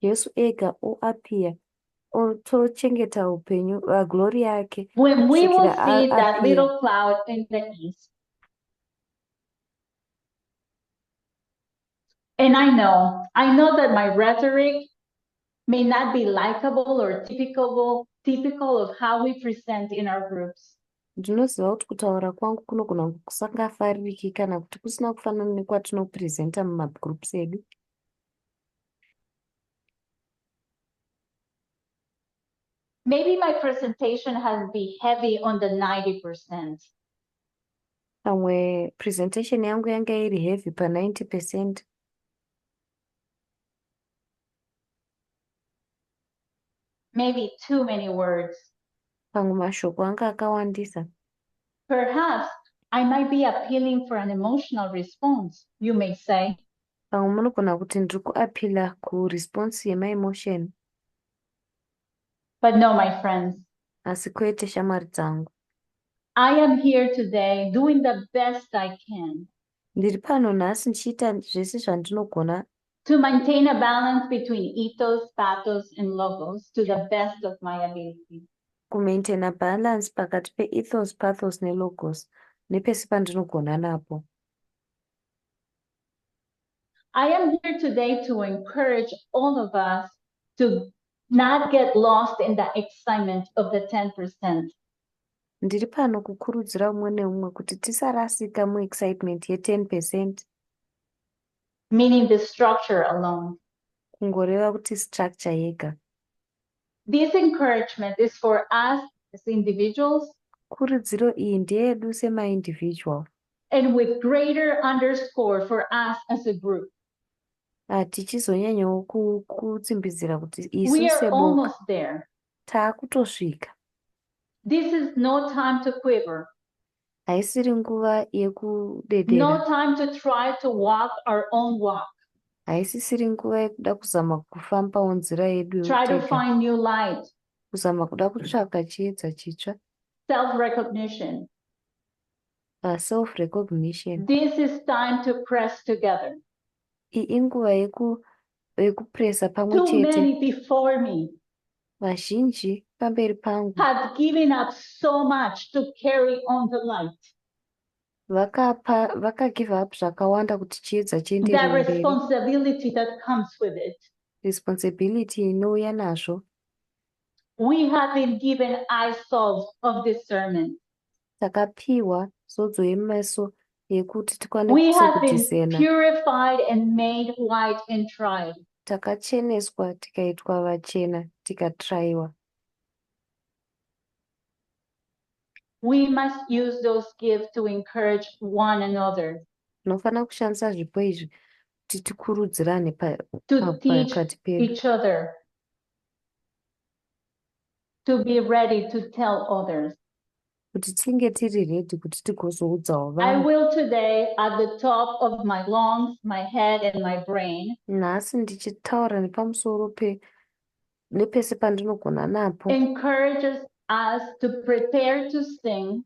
[SPEAKER 2] Jesu ega oapia tochengeta upenyu glory yake
[SPEAKER 4] When we will
[SPEAKER 2] kusvikira
[SPEAKER 4] see that
[SPEAKER 2] apia.
[SPEAKER 4] little cloud in the east. And I know that my rhetoric may not be likable or typical of how we present in our groups.
[SPEAKER 2] Ndinoziva kuti kutaura kwangu kunogona kusangafaririki kana kuti kusina kufanana nekwatinopresenta mumagroups edu.
[SPEAKER 4] Maybe my presentation has been heavy on the 90%.
[SPEAKER 2] Pamwe presentation yangu yanga iri heavy pa 90%.
[SPEAKER 4] Maybe too many words.
[SPEAKER 2] Pamwe mashoko anga akawandisa.
[SPEAKER 4] Perhaps I might be appealing for an emotional response, you may say.
[SPEAKER 2] Pamwe munogona kuti ndiri kuapila kuresponse yemaemotion.
[SPEAKER 4] But no, my friends,
[SPEAKER 2] Asi kwete shamwari dzangu.
[SPEAKER 4] I am here today doing the best I can
[SPEAKER 2] Ndiri pano nhasi ndichiita zvese zvandinogona
[SPEAKER 4] to maintain a balance between ethos, pathos, and logos to the best of my ability.
[SPEAKER 2] kumaintaina balance pakati peethos, pathos nelogos nepesi pandinogona napo.
[SPEAKER 4] I am here today to encourage all of us to not get lost in the excitement of the 10%.
[SPEAKER 2] Ndiri pano kukurudzira umwe neumwe kuti tisarasika muexcitement ye10%,
[SPEAKER 4] Meaning the structure alone.
[SPEAKER 2] kungoreva kuti structure yega.
[SPEAKER 4] This encouragement is for us as individuals
[SPEAKER 2] Kurudziro iyi ndeyedu sema-individual.
[SPEAKER 4] and with greater underscore for us as a group.
[SPEAKER 2] Tichizonyanyawo kutsimbidzira kuti
[SPEAKER 4] We
[SPEAKER 2] isu
[SPEAKER 4] are
[SPEAKER 2] seboka
[SPEAKER 4] almost there.
[SPEAKER 2] taakutosvika.
[SPEAKER 4] This is no time to quiver,
[SPEAKER 2] Haisiri nguva yekudedera.
[SPEAKER 4] no time to try to walk our own walk,
[SPEAKER 2] Haisisiri nguva yekuda kuzama kufambawo nzira yedu
[SPEAKER 4] try to
[SPEAKER 2] tega.
[SPEAKER 4] find new light,
[SPEAKER 2] Kuzama kuda kutsvaka chiedza chitsva.
[SPEAKER 4] self-recognition.
[SPEAKER 2] Self-recognition.
[SPEAKER 4] This is time to press together.
[SPEAKER 2] Iyi inguva yekupresa pamwe
[SPEAKER 4] Too
[SPEAKER 2] chete.
[SPEAKER 4] many before me
[SPEAKER 2] Vazhinji pamberi pangu
[SPEAKER 4] had given up so much to carry on the light.
[SPEAKER 2] vakagive up zvakawanda kuti chiedza
[SPEAKER 4] The
[SPEAKER 2] chienderere mberi.
[SPEAKER 4] responsibility that comes with it.
[SPEAKER 2] Responsibility inouya nazvo.
[SPEAKER 4] We have been given eye salve of discernment.
[SPEAKER 2] Takapiwa sodzo yemeso yekuti tikwane
[SPEAKER 4] We have been
[SPEAKER 2] kutizena.
[SPEAKER 4] purified and made white and tried.
[SPEAKER 2] Takacheneswa tikaitwa vachena tikatraiwa.
[SPEAKER 4] We must use those gifts to encourage one another,
[SPEAKER 2] Tinofana kushandisa zvipo izvi kuti tikurudzirane
[SPEAKER 4] to teach
[SPEAKER 2] pakati pedu.
[SPEAKER 4] each other, to be ready to tell others.
[SPEAKER 2] Kuti tinge tiri ready kuti tigozoudzawo
[SPEAKER 4] I
[SPEAKER 2] vamwe.
[SPEAKER 4] will today, at the top of my lungs, my head, and my brain,
[SPEAKER 2] Nhasi ndichitaura nepamusoro nepese pandinogona napo.
[SPEAKER 4] encourages us to prepare to sing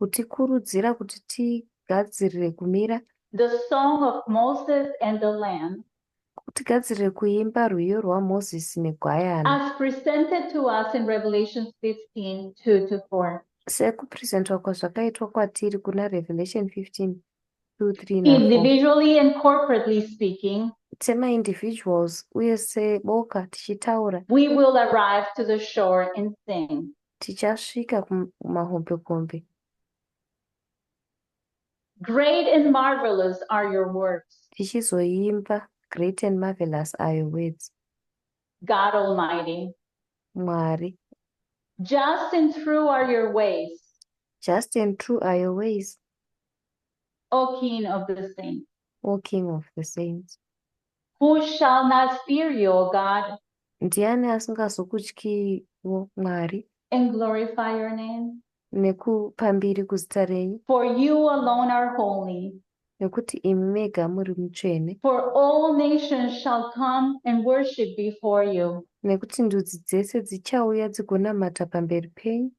[SPEAKER 2] Kutikurudzira kuti tigadzirire kumira.
[SPEAKER 4] the song of Moses and the Lamb,
[SPEAKER 2] Tigadzirire kuimba rwiyo rwaMozisi negwayana.
[SPEAKER 4] as presented to us in Revelation 15, 2-4.
[SPEAKER 2] Sekupresentwa kwazvakaitwa kwatiri kuna Revelation 15, 2-3 na 4.
[SPEAKER 4] Individually and corporately speaking,
[SPEAKER 2] Sema-individuals uye seboka tichitaura.
[SPEAKER 4] we will arrive to the shore and sing.
[SPEAKER 2] Tichasvika kumahombekombe.
[SPEAKER 4] Great and marvelous are your works,
[SPEAKER 2] Tichizoimba great and marvelous are your words.
[SPEAKER 4] God Almighty.
[SPEAKER 2] Mwari,
[SPEAKER 4] Just and true are your ways,
[SPEAKER 2] just and true are your ways,
[SPEAKER 4] O King of the saints.
[SPEAKER 2] O King of the saints.
[SPEAKER 4] Who shall not fear you, O God,
[SPEAKER 2] Ndiani asingazokutyiwo Mwari
[SPEAKER 4] and glorify your name?
[SPEAKER 2] nekupambiri kuzita renyu,
[SPEAKER 4] For you alone are holy.
[SPEAKER 2] nekuti imi mega muri mutsvene,
[SPEAKER 4] For all nations shall come and worship before you.
[SPEAKER 2] nekuti ndudzi dzese dzichauya dzigonamata pamberi penyu,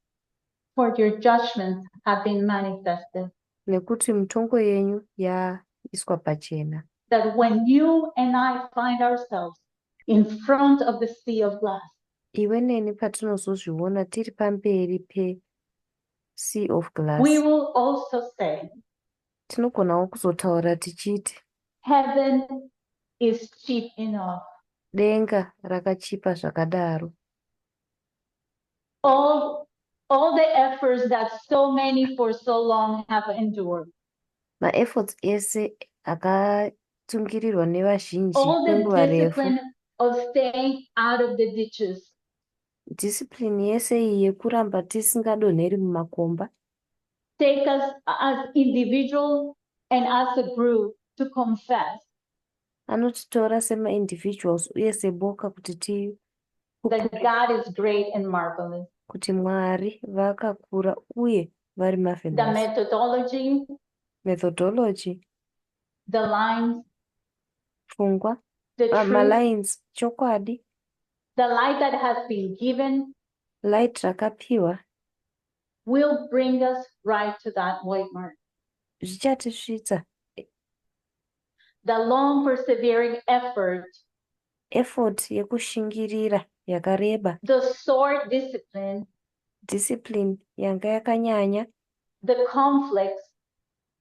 [SPEAKER 4] For your judgments have been manifested.
[SPEAKER 2] nekuti mitongo yenyu yaiswa pachena.
[SPEAKER 4] That when you and I find ourselves in front of the sea of glass,
[SPEAKER 2] Iwe neni patinozozviona tiri pamberi pe-sea of glass,
[SPEAKER 4] we will also say,
[SPEAKER 2] tinogonawo kuzotaura tichiti
[SPEAKER 4] heaven is cheap enough.
[SPEAKER 2] denga rakachipa zvakadaro.
[SPEAKER 4] All the efforts that so many for so long have endured,
[SPEAKER 2] Maefforts ese akatungirirwa nevazhinji
[SPEAKER 4] all the
[SPEAKER 2] kwenguva refu,
[SPEAKER 4] discipline of staying out of the ditches,
[SPEAKER 2] discipline yese iyi yekuramba tisingadonheri mumakomba,
[SPEAKER 4] take us as individuals and as a group to confess
[SPEAKER 2] anotitora sema-individuals uye seboka kuti
[SPEAKER 4] that God is great and marvelous.
[SPEAKER 2] kuti Mwari vakakura uye vari
[SPEAKER 4] The
[SPEAKER 2] marvelous.
[SPEAKER 4] methodology,
[SPEAKER 2] Methodology,
[SPEAKER 4] the lines,
[SPEAKER 2] pfungwa,
[SPEAKER 4] the truth,
[SPEAKER 2] malines, chokwadi,
[SPEAKER 4] the light that has been given
[SPEAKER 2] light rakapiwa
[SPEAKER 4] will bring us right to that white mark.
[SPEAKER 2] zvichatisvitsa.
[SPEAKER 4] The long persevering effort,
[SPEAKER 2] Effort yekushingirira yakareba,
[SPEAKER 4] the sword discipline,
[SPEAKER 2] discipline yanga yakanyanya,
[SPEAKER 4] the conflicts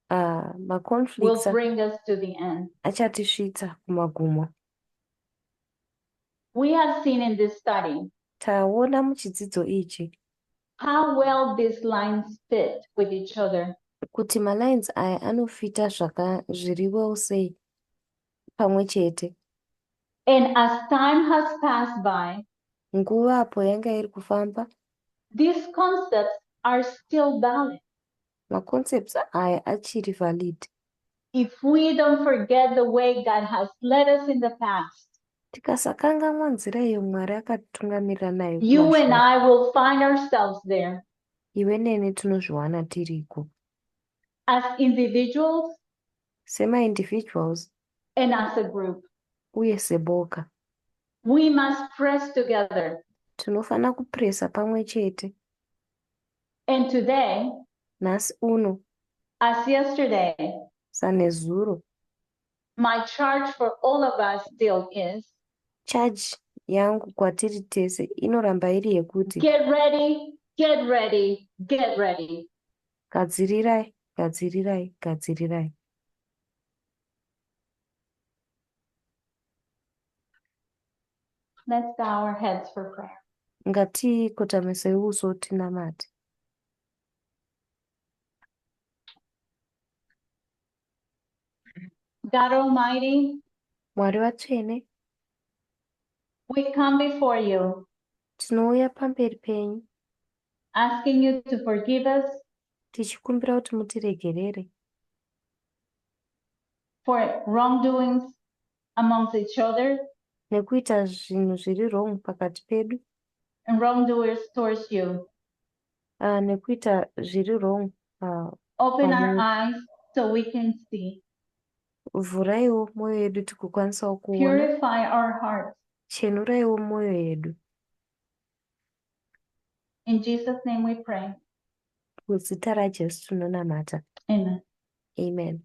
[SPEAKER 4] will
[SPEAKER 2] maconflicts
[SPEAKER 4] bring us to the end.
[SPEAKER 2] achatisvitsa kumagumo.
[SPEAKER 4] We have seen in this study
[SPEAKER 2] Taona muchidzidzo ichi
[SPEAKER 4] how well these lines fit with each other.
[SPEAKER 2] kuti malines aya anofita zviri well sei pamwe chete.
[SPEAKER 4] And as time has passed by,
[SPEAKER 2] Nguva apo yanga iri kufamba,
[SPEAKER 4] these concepts are still valid
[SPEAKER 2] maconcepts aya achiri valid.
[SPEAKER 4] if we don't forget the way God has led us in the past.
[SPEAKER 2] Tikasakanganwa nzira iyo Mwari akatitungamirira nayo
[SPEAKER 4] You and
[SPEAKER 2] kumashure,
[SPEAKER 4] I will find ourselves there
[SPEAKER 2] iwe neni tinozviwana tiriko
[SPEAKER 4] as individuals
[SPEAKER 2] sema-individuals
[SPEAKER 4] and as a group.
[SPEAKER 2] uye seboka.
[SPEAKER 4] We must press together.
[SPEAKER 2] Tinofana kupresa pamwe chete.
[SPEAKER 4] And today,
[SPEAKER 2] Nhasi uno,
[SPEAKER 4] as yesterday,
[SPEAKER 2] sanezuro,
[SPEAKER 4] my charge for all of us still is
[SPEAKER 2] charge yangu kwatiri tese inoramba iri yekuti
[SPEAKER 4] get ready, get ready, get ready.
[SPEAKER 2] gadzirirai, gadzirirai, gadzirirai.
[SPEAKER 4] Let's bow our heads for prayer.
[SPEAKER 2] Ngatikotamise uso tinamate.
[SPEAKER 4] God Almighty,
[SPEAKER 2] Mwari vatsvene,
[SPEAKER 4] we come before you,
[SPEAKER 2] tinouya pamberi penyu
[SPEAKER 4] asking you to forgive us
[SPEAKER 2] tichikumbira kuti mutiregerere
[SPEAKER 4] for wrongdoings amongst each other
[SPEAKER 2] nekuita zvinhu zviri wrong pakati pedu,
[SPEAKER 4] and wrongdoers towards you.
[SPEAKER 2] nekuita zviri wrong.
[SPEAKER 4] Open our
[SPEAKER 2] Amen.
[SPEAKER 4] eyes so we can see.
[SPEAKER 2] Vhuraiwo mwoyo yedu tikukwanisawo kuona,
[SPEAKER 4] Purify our hearts.
[SPEAKER 2] chenuraiwo mwoyo yedu.
[SPEAKER 4] In Jesus' name we pray.
[SPEAKER 2] Muzita raJesu tinonamata.
[SPEAKER 4] Amen.
[SPEAKER 2] Amen.